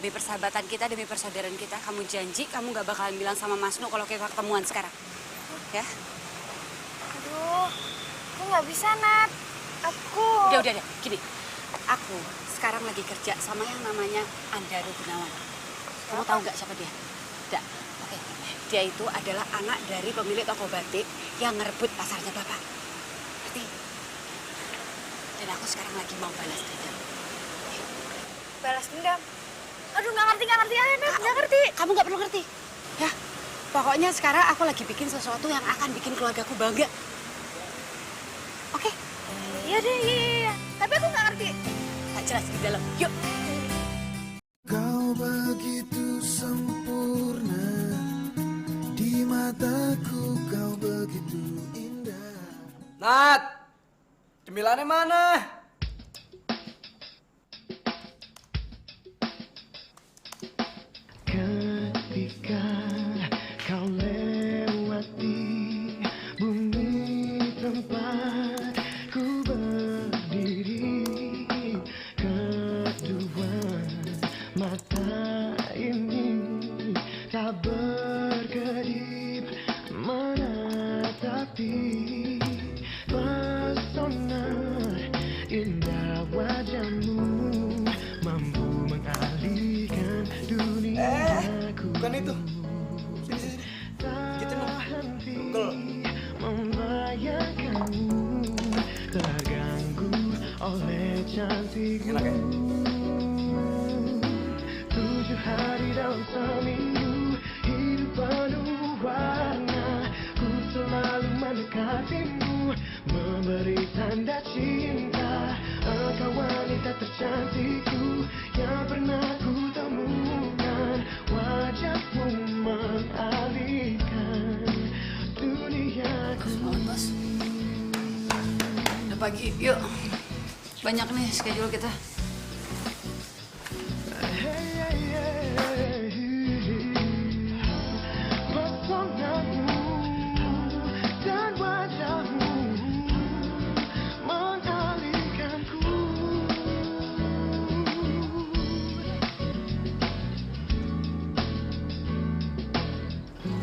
Demi persahabatan kita, demi persaudaraan kita, kamu janji kamu gak bakalan bilang sama Mas Nu kalau kita ketemuan sekarang. Ya?
Aduh, aku nggak bisa, Nat. Aku...
Udah. Gini, aku sekarang lagi kerja sama yang namanya Andaru Gunawan. Kamu tahu nggak siapa dia? Tidak. Oke. Dia itu adalah anak dari pemilik toko batik yang ngerebut pasarnya Bapak. Ngerti? Dan aku sekarang lagi mau balas dendam.
Balas dendam? Aduh, nggak ngerti ya, Nat. Nggak ngerti.
Kamu nggak perlu ngerti. Ya, pokoknya sekarang aku lagi bikin sesuatu yang akan bikin keluargaku bangga. Oke?
Iya deh, iya. Tapi aku nggak ngerti.
Tak jelas di dalam. Yuk.
Kau begitu sempurna, di mataku kau begitu indah.
Nat, cemilannya mana?
Ketika kau lewati bumi tempat ku berdiri, kedua mata ini tak berkedip menatapi pesona indah wajahmu, mampu mengalihkan duniaku.
Bukan itu. Sini. Gitu loh. Pukul.
Membayangkanmu terganggu oleh cantikmu.
Enak ya?
7 hari dalam seminggu, hidup penuh warna. Ku selalu mendekatimu, memberi tanda cinta. Engkau wanita tercantikku yang pernah ku temukan. Wajahmu mengalihkan duniaku.
Bos. Udah pagi, yuk. Banyak nih schedule kita.
Pesonamu dan wajahmu mengalihkanku.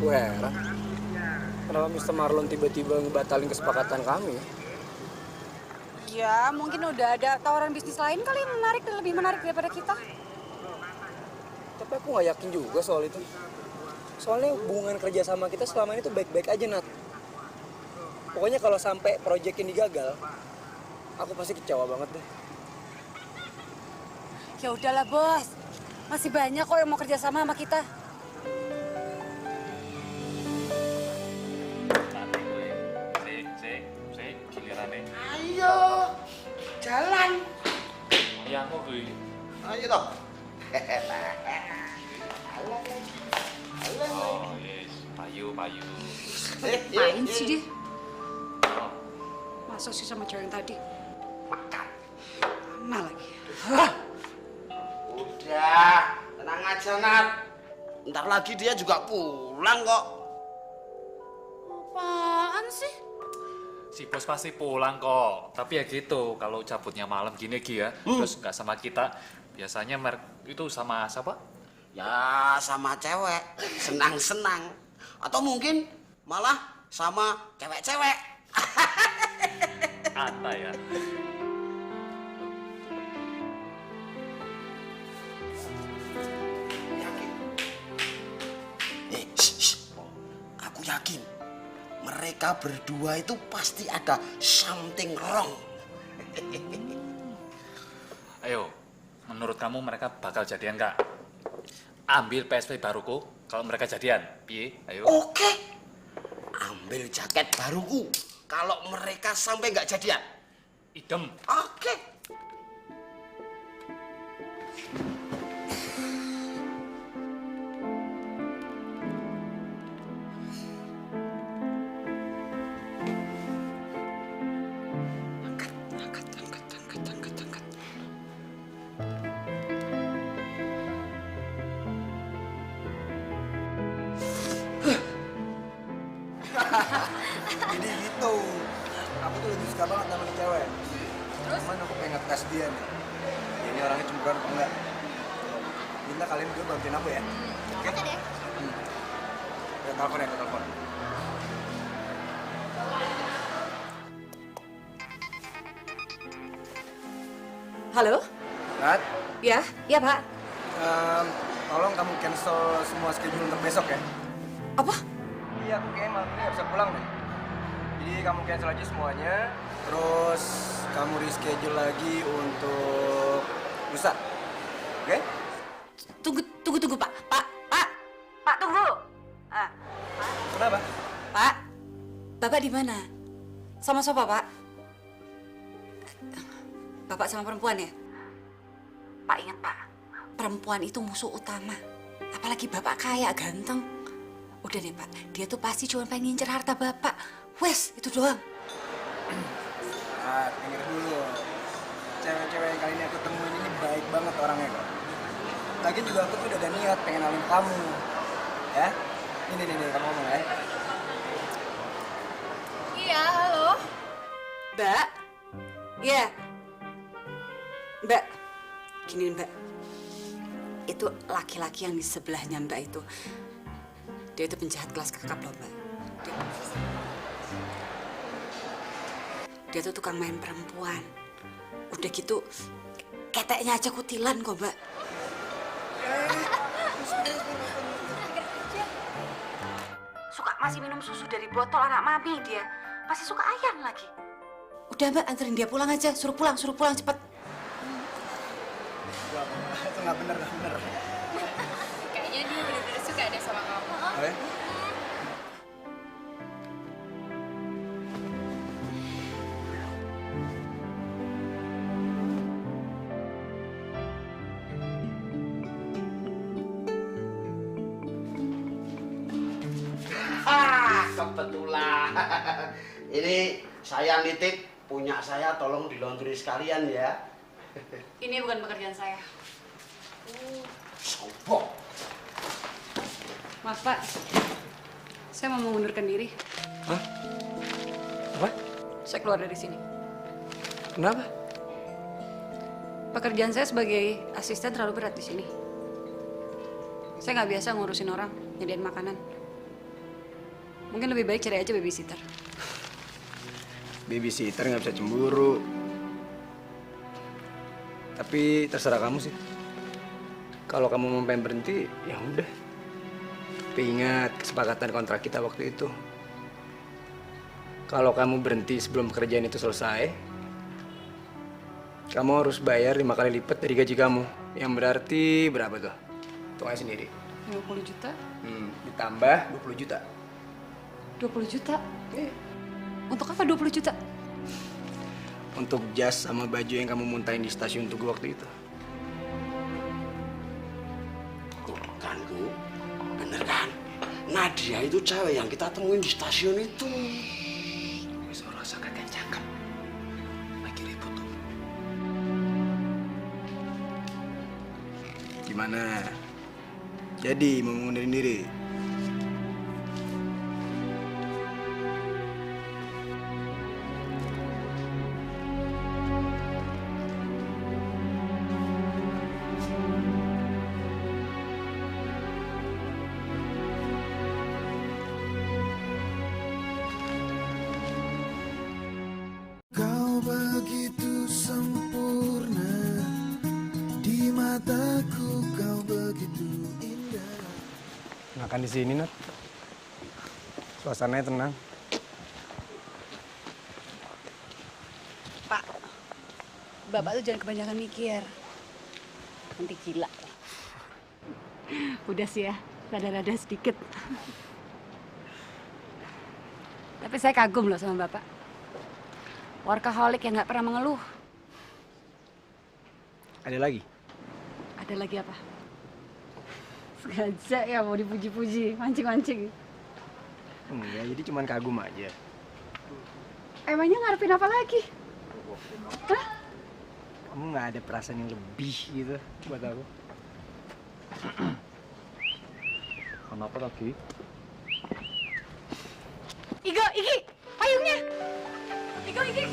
Gue heran. Kenapa Mr. Marlon tiba-tiba ngebatalin kesepakatan kami ya?
Ya, mungkin udah ada tawaran bisnis lain kali yang menarik dan lebih menarik daripada kita.
Tapi aku nggak yakin juga soal itu. Soalnya hubungan kerja sama kita selama ini tuh baik-baik aja, Nat. Pokoknya kalau sampai proyek ini gagal, aku pasti kecewa banget deh.
Ya udahlah, Bos. Masih banyak kok yang mau kerja sama kita.
Sik, gilirannya.
Ayo, jalan.
Ya, aku gue.
Ayo toh.
Oh, yes. Payu.
Ngapain sih dia? Masa sih sama cewek yang tadi?
Makan.
Mana lagi?
Udah, tenang aja, Nat. Ntar lagi dia juga pulang kok.
Apaan sih?
Si bos pasti pulang kok. Tapi ya gitu, kalau cabutnya malam gini Gi ya, terus nggak sama kita, biasanya itu sama siapa?
Ya sama cewek, senang-senang. Atau mungkin malah sama cewek-cewek.
Ada ya.
Yakin? Aku yakin mereka berdua itu pasti ada something wrong.
Ayo, menurut kamu mereka bakal jadian nggak? Ambil PSP baruku kalau mereka jadian. Piye? Ayo.
Oke. Ambil jaket baruku kalau mereka sampai nggak jadian.
Idem.
Oke.
Jadi gitu. Aku tuh lebih suka banget sama nih cewek. Terus? Cuman aku pengen ngetes dia nih. Dia ini orangnya cemburuan apa enggak? minta kalian berdua bantuin aku ya. Oke?
Deh.
Ya, telepon ya, telepon.
Halo?
Nat,
Ya, ya Pak.
tolong kamu cancel semua schedule untuk besok ya.
Apa?
Iya, aku kayaknya malam ini nggak bisa pulang deh. Jadi kamu cancel aja semuanya, terus kamu reschedule lagi untuk lusa. Oke?
Tunggu Pak. Pak tunggu. Ah,
Kenapa?
Pak. Bapak di mana? Sama siapa, Pak? Bapak sama perempuan ya? Pak ingat, Pak. Perempuan itu musuh utama. Apalagi Bapak kaya, ganteng. Udah deh, Pak. Dia tuh pasti cuma pengen ngincer harta Bapak. Wes, itu doang.
Nah, denger dulu. Cewek-cewek yang kali ini aku temuin ini baik banget orangnya kok. Lagian juga aku tuh udah ada niat pengen nalin kamu. Ya? Ini, kamu ngomong ya.
Iya, halo.
Mbak? Iya. Mbak, gini Mbak. Itu laki-laki yang di sebelahnya Mbak itu. Dia itu penjahat kelas kakap loh Mbak. Dia tuh tukang main perempuan. Udah gitu, keteknya aja kutilan kok Mbak. Suka masih minum susu dari botol anak mami dia. Masih suka ayam lagi. Udah Mbak, anterin dia pulang aja. Suruh pulang cepet.
Itu nggak bener.
Kayaknya dia bener-bener suka deh sama kamu.
Oh ya?
Kebetulan. Ini saya nitip punya saya, tolong di laundry sekalian ya.
Ini bukan pekerjaan saya.
Sombong.
Maaf Pak, saya mau mengundurkan diri.
Hah? Apa?
Saya keluar dari sini.
Kenapa?
Pekerjaan saya sebagai asisten terlalu berat di sini. Saya nggak biasa ngurusin orang, nyediain makanan. Mungkin lebih baik cari aja babysitter.
Babysitter nggak bisa cemburu. Tapi terserah kamu sih. Kalau kamu mau pengen berhenti, ya udah. Tapi ingat kesepakatan kontrak kita waktu itu. Kalau kamu berhenti sebelum pekerjaan itu selesai, kamu harus bayar 5 kali lipat dari gaji kamu. Yang berarti berapa tuh? Hitung aja sendiri.
50 juta?
Ditambah 20 juta.
20 juta?
Iya.
Untuk apa 20 juta?
Untuk jas sama baju yang kamu muntahin di stasiun Tugu waktu itu.
Tuh kan, Bu. Bener kan? Nadia itu cewek yang kita temuin di stasiun itu.
Wis ora usah kakek cakep. Lagi ribut tuh. Gimana? Jadi mau mengundurin diri?
Kau begitu sempurna, di mataku kau begitu indah.
Makan di sini, Nat. Suasananya tenang.
Pak, Bapak tuh jangan kebanyakan mikir. Nanti gila. Udah sih ya, rada-rada sedikit. Tapi saya kagum loh sama Bapak. Workaholic yang nggak pernah mengeluh.
Ada lagi?
Ada lagi apa? Sengaja ya mau dipuji-puji, mancing-mancing.
Enggak, jadi cuman kagum aja.
Emangnya ngarepin apa lagi? Hah?
Kamu nggak ada perasaan yang lebih gitu buat aku?
Kenapa lagi?
Igo, Iki, payungnya. Igo, Iki,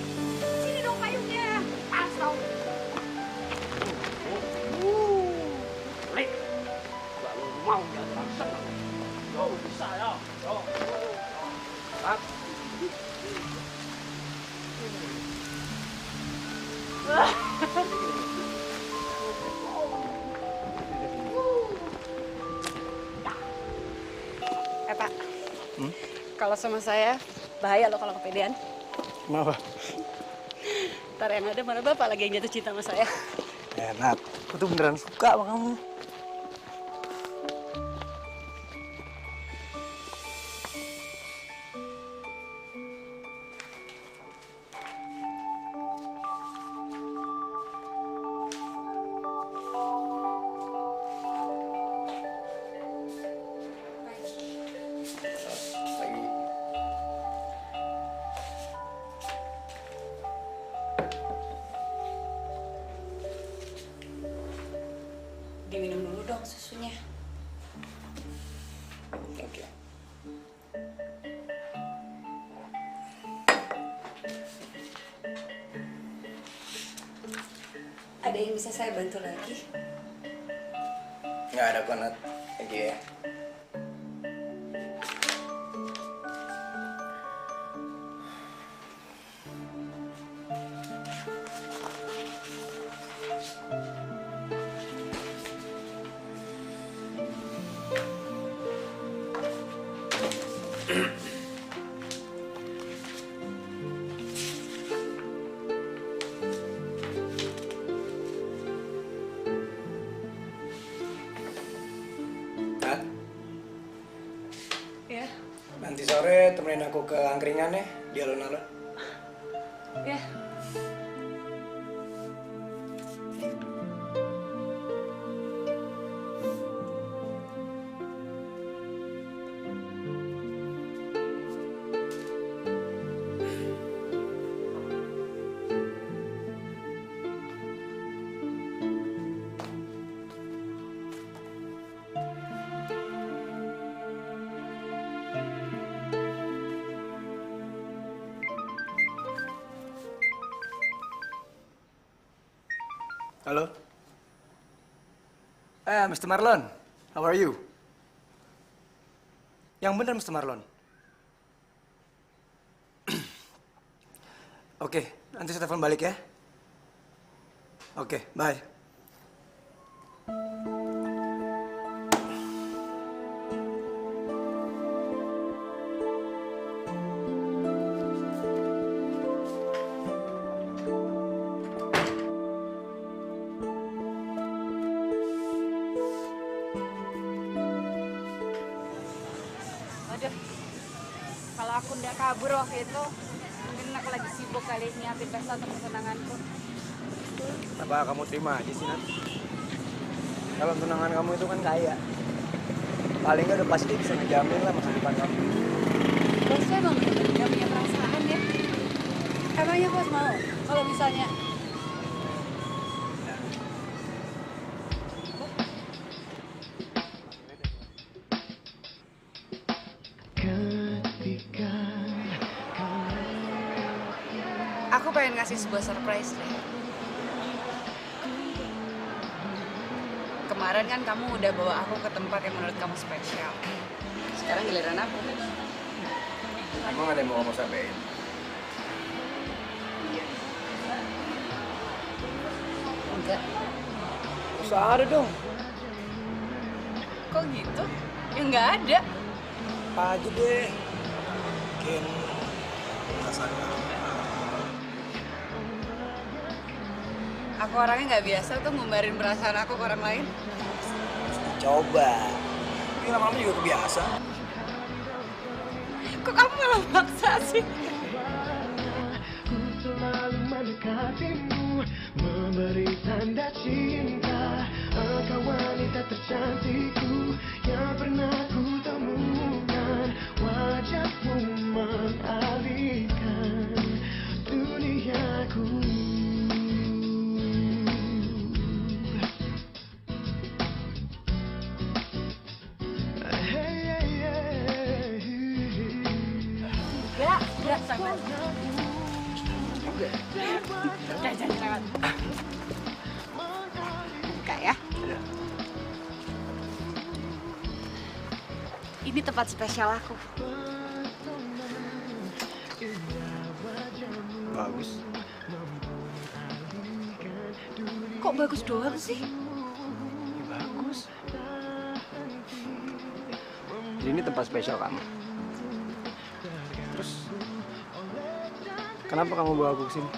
sini dong payungnya. Pas tau.
mau ya seneng. Yo bisa ya. Yo. Pak.
Pak, kalau sama saya bahaya loh kalau kepedean.
Kenapa?
Ntar yang ada mana bapak lagi yang jatuh cinta sama saya.
Enak, aku tuh beneran suka sama kamu.
Diminum dulu dong susunya.
Oke.
Ada yang bisa saya bantu lagi?
Nggak ada kok, Nat. Thank you ya. Nat,
Ya,
nanti sore temenin aku ke angkringan ya, di alun-alun.
ya.
Halo? Mr. Marlon. How are you? Yang benar, Mr. Marlon. Oke, nanti saya telepon balik ya. Oke, bye.
Waduh, kalau aku ndak kabur waktu itu, mungkin aku lagi sibuk kali nyiapin pesta untuk kesenanganku.
Apa kamu terima aja sih, Nat? Kalau tunangan kamu itu kan kaya. Paling nggak udah pasti bisa ngejamin lah masa depan kamu.
Bos tuh emang bener-bener gak punya perasaan ya. Emangnya bos mau kalau misalnya aku pengen ngasih sebuah surprise deh. Kemarin kan kamu udah bawa aku ke tempat yang menurut kamu spesial. Sekarang giliran aku.
Emang ada yang mau kamu sampaikan?
Enggak.
Usah ada dong.
Kok gitu? Ya nggak ada.
Apa aja deh. Mungkin perasaan kamu.
Aku orangnya nggak biasa tuh ngumbarin perasaan aku ke orang lain.
Coba. Ini lama-lama juga kebiasa.
Kok kamu malah maksa sih?
Ku selalu mendekatimu, memberi tanda cinta. Engkau wanita tercantikku yang pernah ku temukan. Wajahmu mengalihkan duniaku.
Enggak, sampai. Udah, jangan lewat. Buka ya.
Ini tempat spesial aku.
Bagus.
Kok bagus doang sih?
Ya, bagus. Jadi ini tempat spesial kamu. Terus kenapa kamu bawa aku ke sini?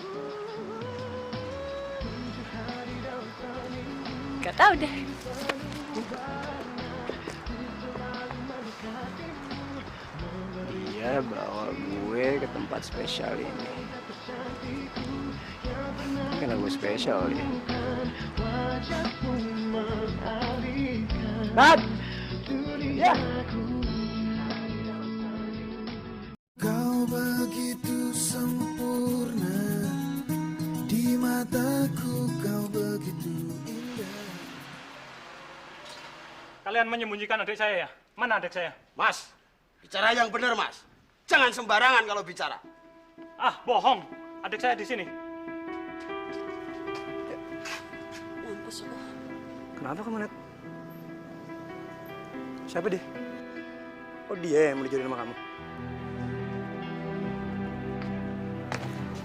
Gak tau deh.
Dia bawa gue ke tempat spesial ini. Karena gue spesial ya. Nat! Ya!
Kau begitu sempurna, di mataku kau begitu indah.
Kalian menyembunyikan adik saya ya? Mana adik saya?
Mas, bicara yang benar, Mas. Jangan sembarangan kalau bicara.
Ah, bohong. Adik saya di sini.
Kenapa kamu, Nat? Siapa deh? Oh, dia yang mau dijodohin sama kamu?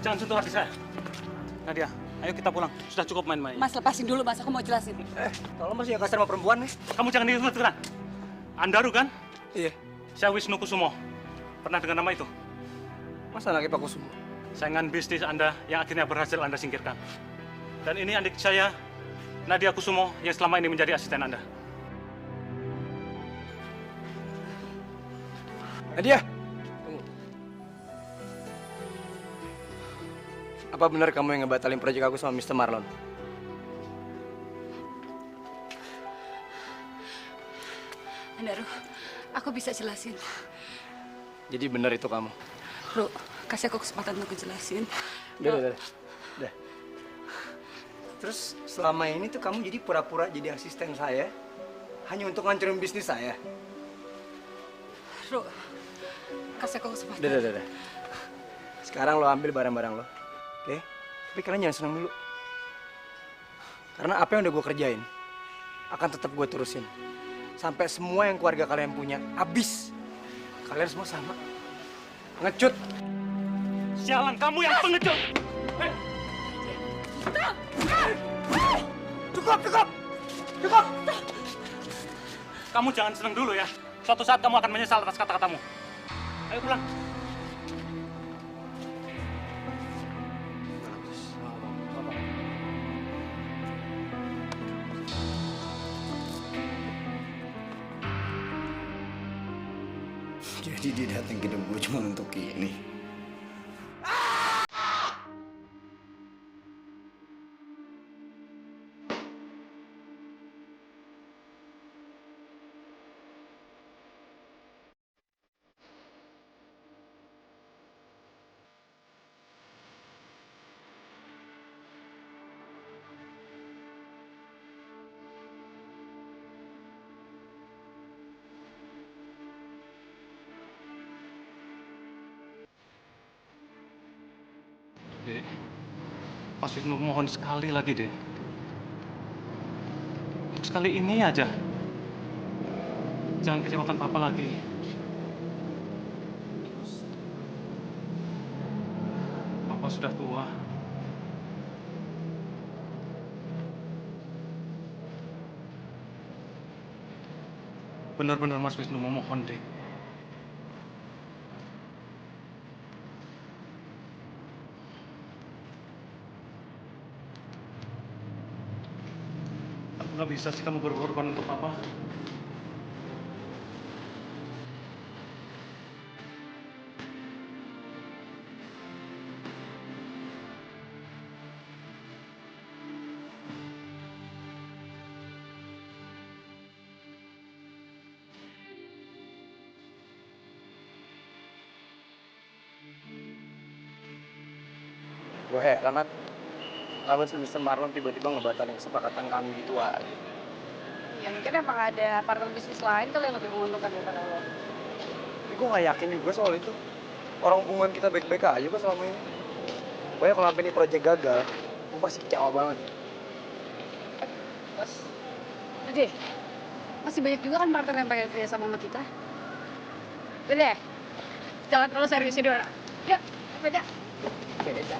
Jangan sentuh adik saya. Nadia, ayo kita pulang. Sudah cukup main-main.
Mas, lepasin dulu, Mas. Aku mau jelasin.
Tolong Mas, ya kasar sama perempuan nih.
Kamu jangan diikut-ikutan. Andaru kan?
Iya.
Saya Wisnu Kusumo. Pernah dengar nama itu?
Masa anaknya Pak Kusumo?
Saingan bisnis Anda yang akhirnya berhasil Anda singkirkan. Dan ini adik saya, Nadia Kusumo, yang selama ini menjadi asisten Anda.
Nadia! Tunggu. Apa benar kamu yang ngebatalin proyek aku sama Mr. Marlon?
Andaru, aku bisa jelasin.
Jadi benar itu kamu?
Ru, kasih aku kesempatan untuk jelasin.
Udah. Terus selama ini tuh kamu jadi pura-pura jadi asisten saya hanya untuk ngancurin bisnis saya?
Ru, kasih aku kesempatan.
Udah. Sekarang lo ambil barang-barang lo, oke? Tapi kalian jangan senang dulu. Karena apa yang udah gue kerjain akan tetap gue terusin. Sampai semua yang keluarga kalian punya habis. Kalian semua sama. Ngecut.
Sialan, kamu yang pengecut!
Cukup!
Kamu jangan senang dulu ya. Suatu saat kamu akan menyesal atas kata-katamu. Ayo pulang.
Jadi dia datang ke hidup gue cuma untuk ini.
Dek, Mas Wisnu mohon sekali lagi, Dek. Sekali ini aja. Jangan kecewakan Papa lagi. Papa sudah tua. Benar-benar Mas Wisnu memohon, Dek. Nggak bisa sih kamu berkorban untuk Papa.
Gue heran, Nat. Kenapa si Mr. Marlon tiba-tiba ngebatalin kesepakatan kami gitu aja?
Ya mungkin emang ada partner bisnis lain kali yang lebih menguntungkan daripada lo.
Tapi gue gak yakin juga soal itu. Orang hubungan kita baik-baik aja kok selama ini. Pokoknya kalau sampai ini proyek gagal, gue pasti kecewa banget.
Mas, udah deh. Masih banyak juga kan partner yang pengen kerja sama kita.
Udah. Jangan terlalu serius ini orang. Yuk, beda. Beda.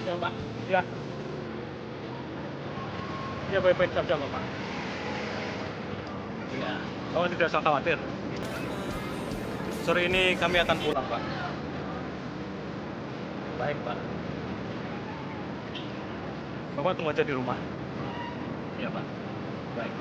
Ya Pak, ya. Ya baik-baik saja kok Pak. Ya, Bapak tidak usah khawatir. Sore ini kami akan pulang Pak. Baik Pak. Bapak tunggu aja di rumah. Ya Pak. Baik.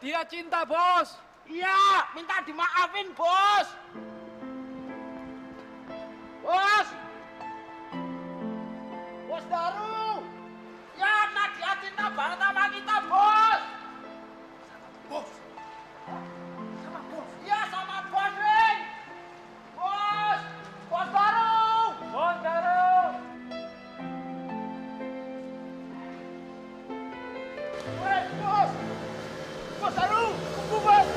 Dia cinta, Bos.
Iya, minta dimaafin, Bos. Bos. Bos Daru. Ya, Nadia cinta banget sama kita, Bos. Bos. Sama Bos. Iya, sama Bos, Wing. Bos. Bos Daru. Bos Daru. Wih, Bos. Bos Daru, tunggu Bos.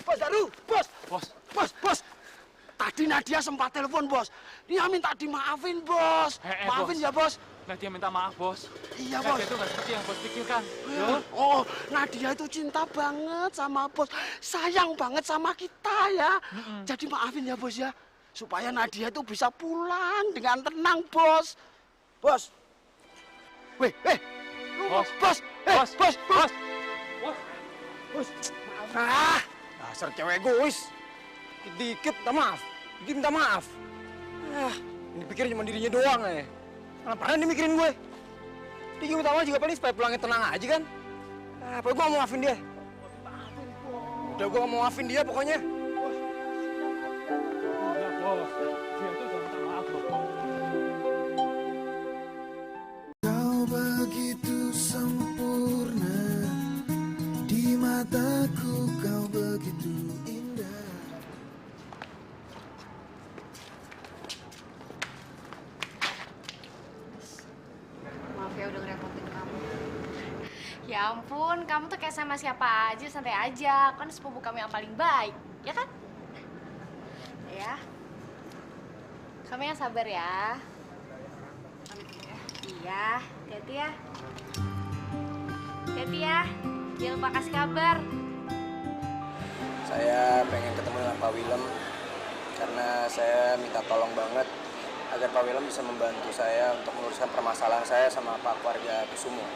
Bos Daru, Bos. Bos. Tadi Nadia sempat telepon Bos. Dia minta dimaafin Bos. Maafin
Bos.
ya Bos.
Nadia minta maaf, Bos.
Iya Bos.
Nadia itu nggak seperti yang Bos pikirkan.
Oh, Nadia itu cinta banget sama Bos. Sayang banget sama kita ya. Jadi maafin ya Bos ya. Supaya Nadia itu bisa pulang dengan tenang Bos. Bos. Weh. Bos.
Dasar cewek egois. Dikit minta maaf. Dikit minta maaf. Ini pikir cuma dirinya doang ya. Mana pernah dia mikirin gue. Dia juga minta maaf juga paling supaya pulangnya tenang aja kan. Pokoknya gue mau maafin dia. Udah gue mau maafin dia pokoknya.
Kau begitu sempurna, di mataku kau begitu indah.
Maaf ya udah ngerepotin kamu. Ya Ya ampun, kamu tuh kayak sama siapa aja, santai aja. Kan sepupu kamu yang paling baik, ya kan? Ya. Kamu yang sabar ya. Iya, hati-hati ya. Hati-hati ya. Jangan lupa kasih kabar.
Saya pengen ketemu dengan Pak Willem karena saya minta tolong banget agar Pak Willem bisa membantu saya untuk meluruskan permasalahan saya sama Pak keluarga Kusumo.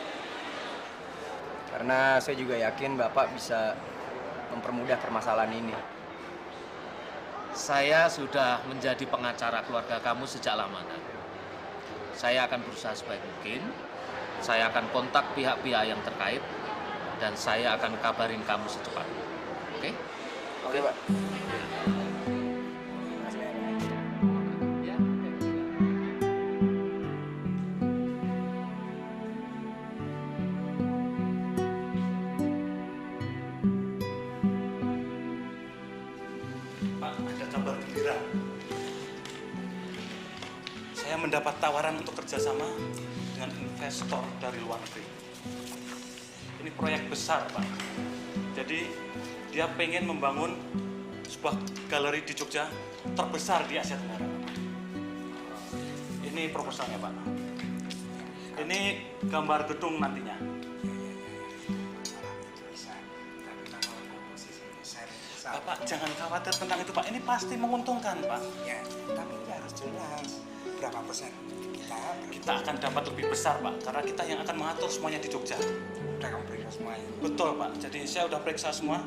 Karena saya juga yakin Bapak bisa mempermudah permasalahan ini.
Saya sudah menjadi pengacara keluarga kamu sejak lama, kan? Saya akan berusaha sebaik mungkin. Saya akan kontak pihak-pihak yang terkait dan saya akan kabarin kamu secepatnya. Oke?
Oke, Pak.
Pak, ada kabar gembira. Saya mendapat tawaran untuk kerjasama dengan investor dari luar negeri. Ini proyek besar, Pak. Jadi dia pengen membangun sebuah galeri di Jogja terbesar di Asia Tenggara. Ini proposalnya, Pak. Ini gambar gedung nantinya. Bapak jangan khawatir tentang itu, Pak. Ini pasti menguntungkan, Pak.
Ya, tapi ini harus jelas berapa persen
Kita akan dapat lebih besar, Pak, karena kita yang akan mengatur semuanya di Jogja.
Udah kamu periksa semuanya?
Betul, Pak. Jadi saya udah periksa semua.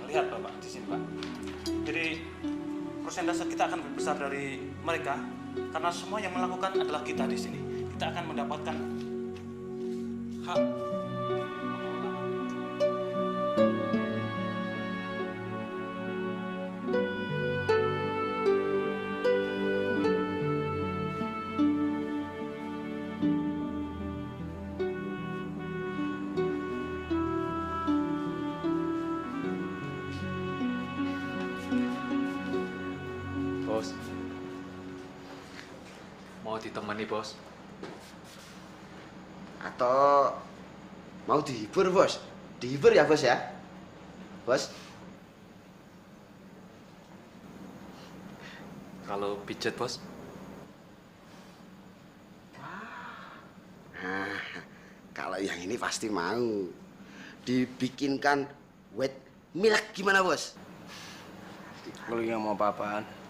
Lihat, Bapak, di sini, Pak. Jadi persentase kita akan lebih besar dari mereka karena semua yang melakukan adalah kita di sini. Kita akan mendapatkan hak.
Bos. Mau ditemani, Bos?
Atau mau dihibur, Bos? Dihibur ya, Bos ya? Bos?
Kalau pijet, Bos?
Nah, kalau yang ini pasti mau. Dibikinkan wet milk gimana, Bos?
Kalau nggak mau apa-apaan.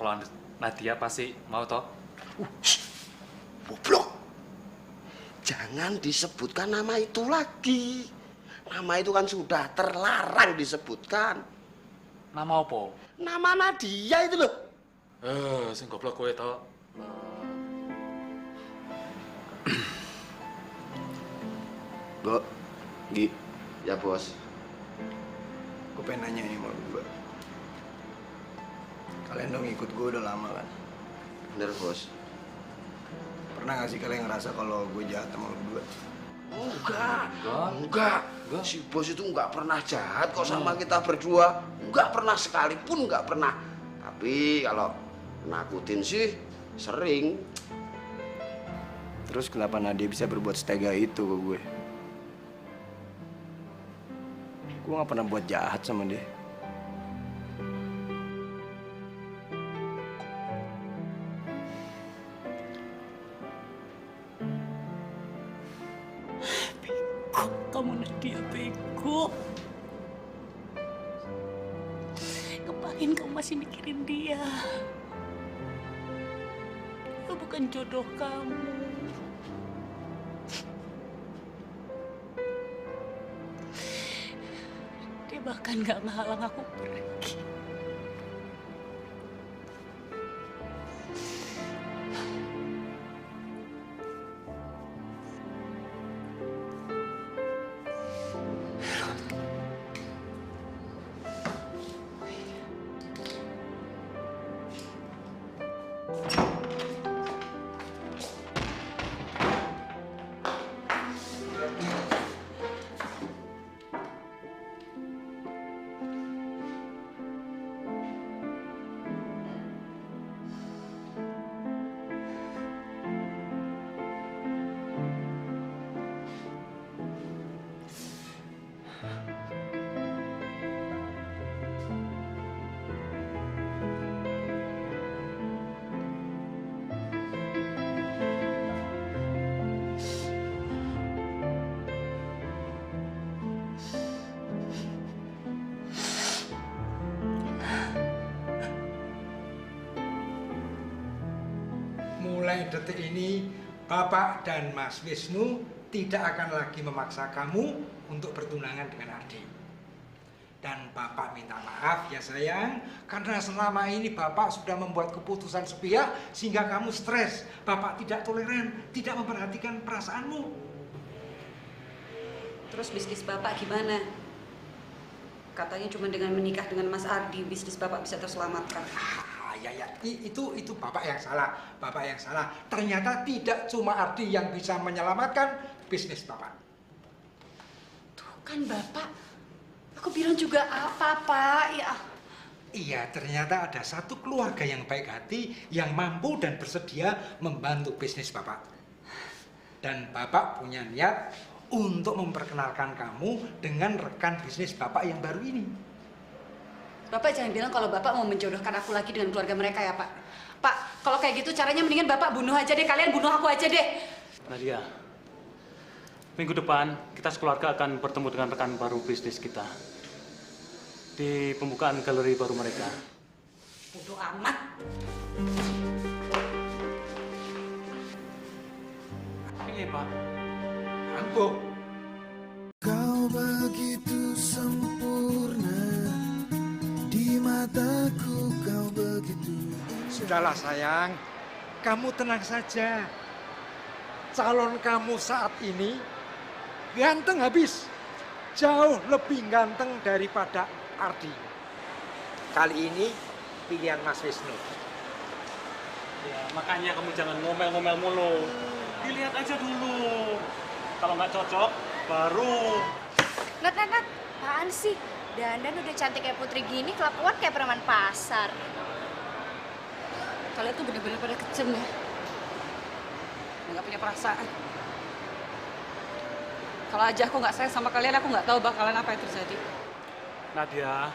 Kalau Nadia pasti mau toh?
Goblok. Jangan disebutkan nama itu lagi. Nama itu kan sudah terlarang disebutkan.
Nama apa?
Nama Nadia itu loh.
Sing goblok kowe toh.
Bo, Gi. Ya, Bos.
Gue pengen nanya ini sama lu berdua. Kalian dong ikut gue udah lama kan?
Bener, Bos.
Pernah gak sih kalian ngerasa kalau gue jahat sama lu berdua?
Enggak. Si Bos itu enggak pernah jahat kok sama kita berdua. Enggak pernah sekalipun, enggak pernah. Tapi kalau nakutin sih sering.
Terus kenapa Nadia bisa berbuat setega itu ke gue? Gue gak pernah buat jahat sama dia.
Kamu Nadia bego. Ngapain kamu masih mikirin dia? Itu bukan jodoh kamu. Dia bahkan gak ngehalang aku pergi.
mulai detik ini, Bapak dan Mas Wisnu tidak akan lagi memaksa kamu untuk bertunangan dengan Ardi. Dan Bapak minta maaf ya sayang, karena selama ini Bapak sudah membuat keputusan sepihak sehingga kamu stres. Bapak tidak toleran, tidak memperhatikan perasaanmu.
Terus bisnis Bapak gimana? Katanya cuma dengan menikah dengan Mas Ardi, bisnis Bapak bisa terselamatkan.
Ya, itu Bapak yang salah. Bapak yang salah. Ternyata tidak cuma Ardi yang bisa menyelamatkan bisnis Bapak.
Tuh kan Bapak, aku bilang juga apa, Pak? Ya.
Iya, ternyata ada satu keluarga yang baik hati, yang mampu dan bersedia membantu bisnis Bapak. Dan Bapak punya niat untuk memperkenalkan kamu dengan rekan bisnis Bapak yang baru ini.
Bapak jangan bilang kalau Bapak mau menjodohkan aku lagi dengan keluarga mereka ya, Pak. Pak, kalau kayak gitu caranya mendingan Bapak bunuh aja deh. Kalian bunuh aku aja deh.
Nadia, minggu depan kita sekeluarga akan bertemu dengan rekan baru bisnis kita di pembukaan galeri baru mereka.
Bodoh amat.
Iya, Pak.
Angkuh.
Kau begitu sempurna, di mataku kau begitu.
Sudahlah sayang, kamu tenang saja. Calon kamu saat ini ganteng habis. Jauh lebih ganteng daripada Ardi. Kali ini pilihan Mas Wisnu.
Ya, makanya kamu jangan ngomel-ngomel mulu. Dilihat aja dulu. Kalau nggak cocok, baru.
Nat, apaan sih? Dandan udah cantik kayak putri gini, kelakuan kayak preman pasar.
Kalian tuh bener-bener pada kejem ya. Nggak punya perasaan. Kalau aja aku nggak sayang sama kalian, aku nggak tahu bakalan apa yang terjadi.
Nadia,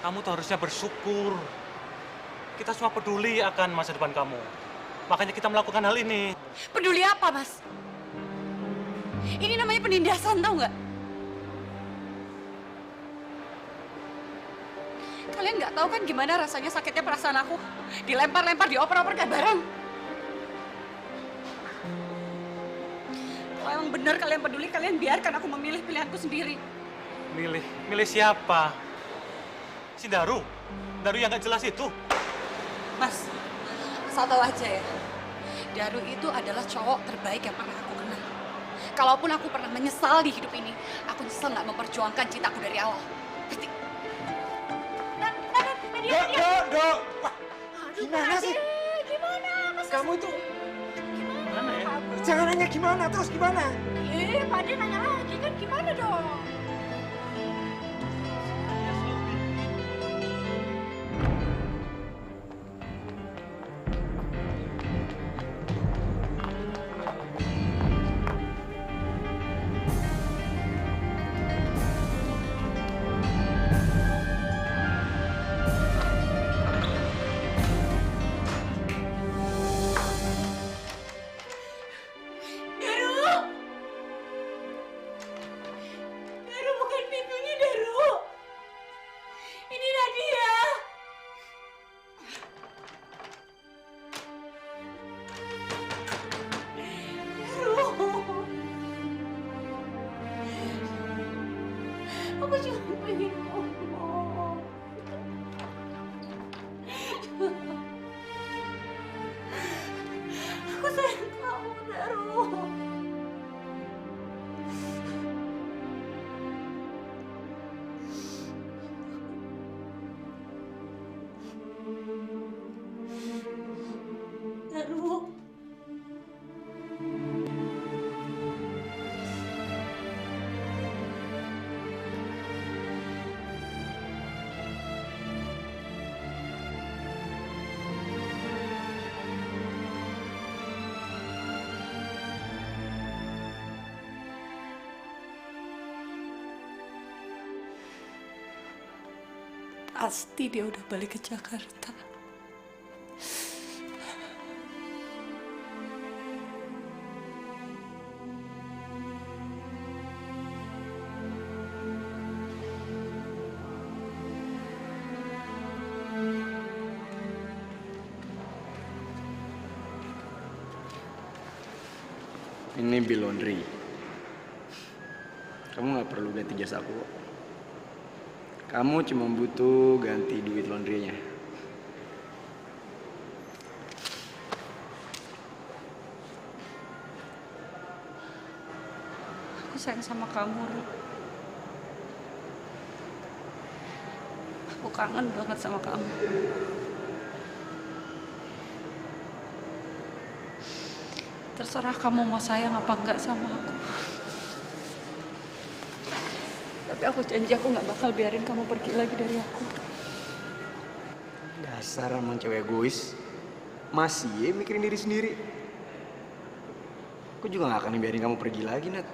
kamu tuh harusnya bersyukur. Kita semua peduli akan masa depan kamu. Makanya kita melakukan hal ini.
Peduli apa, Mas? Ini namanya penindasan, tau nggak? Kalian nggak tahu kan gimana rasanya sakitnya perasaan aku? Dilempar-lempar, dioper-oper kayak barang. Kalau emang bener kalian peduli, kalian biarkan aku memilih pilihanku sendiri.
Milih siapa? Si Daru? Daru yang nggak jelas itu?
Mas, asal tahu aja ya. Daru itu adalah cowok terbaik yang pernah aku kenal. Kalaupun aku pernah menyesal di hidup ini, aku nyesel nggak memperjuangkan cintaku dari awal. Ngerti?
Dok. Wah, gimana sih?
Gimana?
Kamu itu
gimana ya?
Jangan nanya gimana, terus gimana?
Pak De nanya lagi kan gimana dong?
Aku cuma pengen ngomong. Aku sayang kamu, Daru. Daru. Pasti dia udah balik ke Jakarta.
Ini bill laundry. Kamu nggak perlu ganti jas aku kok. Kamu cuma butuh ganti duit laundrynya.
Aku sayang sama kamu, Ri. Aku kangen banget sama kamu. Terserah kamu mau sayang apa enggak sama aku. Tapi aku janji aku nggak bakal biarin kamu pergi lagi dari aku.
Dasar emang cewek egois. Masih ya mikirin diri sendiri. Aku juga gak akan biarin kamu pergi lagi, Nat.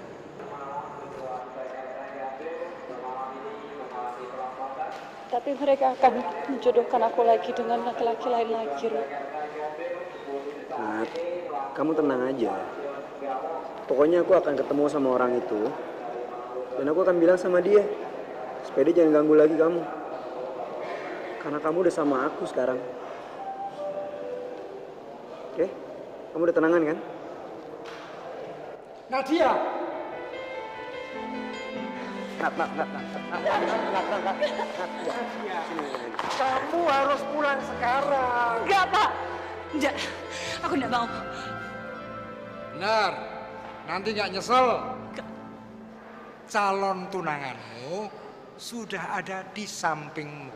Tapi mereka akan menjodohkan aku lagi dengan laki-laki lain lagi, Ri.
Nat, kamu tenang aja. Pokoknya aku akan ketemu sama orang itu. Dan aku akan bilang sama dia, supaya dia jangan ganggu lagi kamu. Karena kamu udah sama aku sekarang. Oke? Kamu udah tenangan kan?
Nadia!
Nat.
Kamu harus pulang sekarang.
Enggak, Pak. Enggak, aku enggak mau.
Benar, nanti nggak nyesel. Calon tunanganmu sudah ada di sampingmu.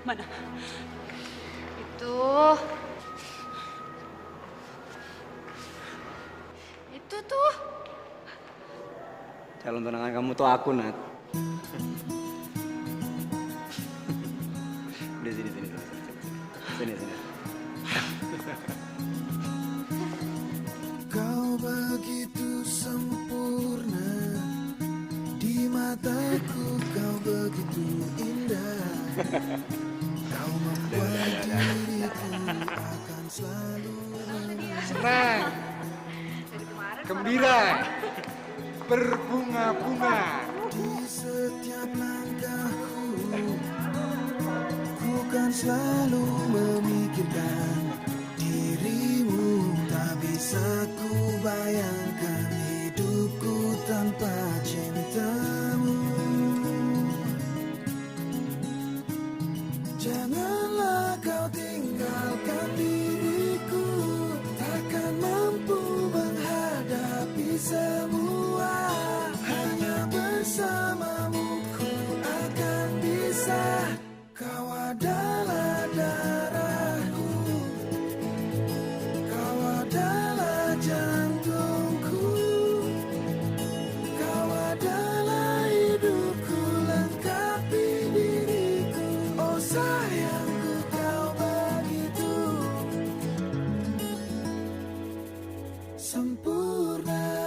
Mana?
Itu tuh.
Calon tunangan kamu tuh aku, Nat. Udah sini. Sini.
Kau begitu sempurna, di mataku kau begitu indah. Kau membuat diriku akan selalu
Senang, gembira, berbunga-bunga.
Di setiap langkahku, ku kan selalu memikirkan dirimu. Tak bisa ku bayangkan hidupku tanpa cintamu. Janganlah kau tinggalkan diriku, takkan mampu menghadapi semua. Hanya bersamamu ku akan bisa. Kau adalah darahku, kau adalah jantungku, kau adalah hidupku, lengkapi diriku. Oh sayangku, kau begitu sempurna.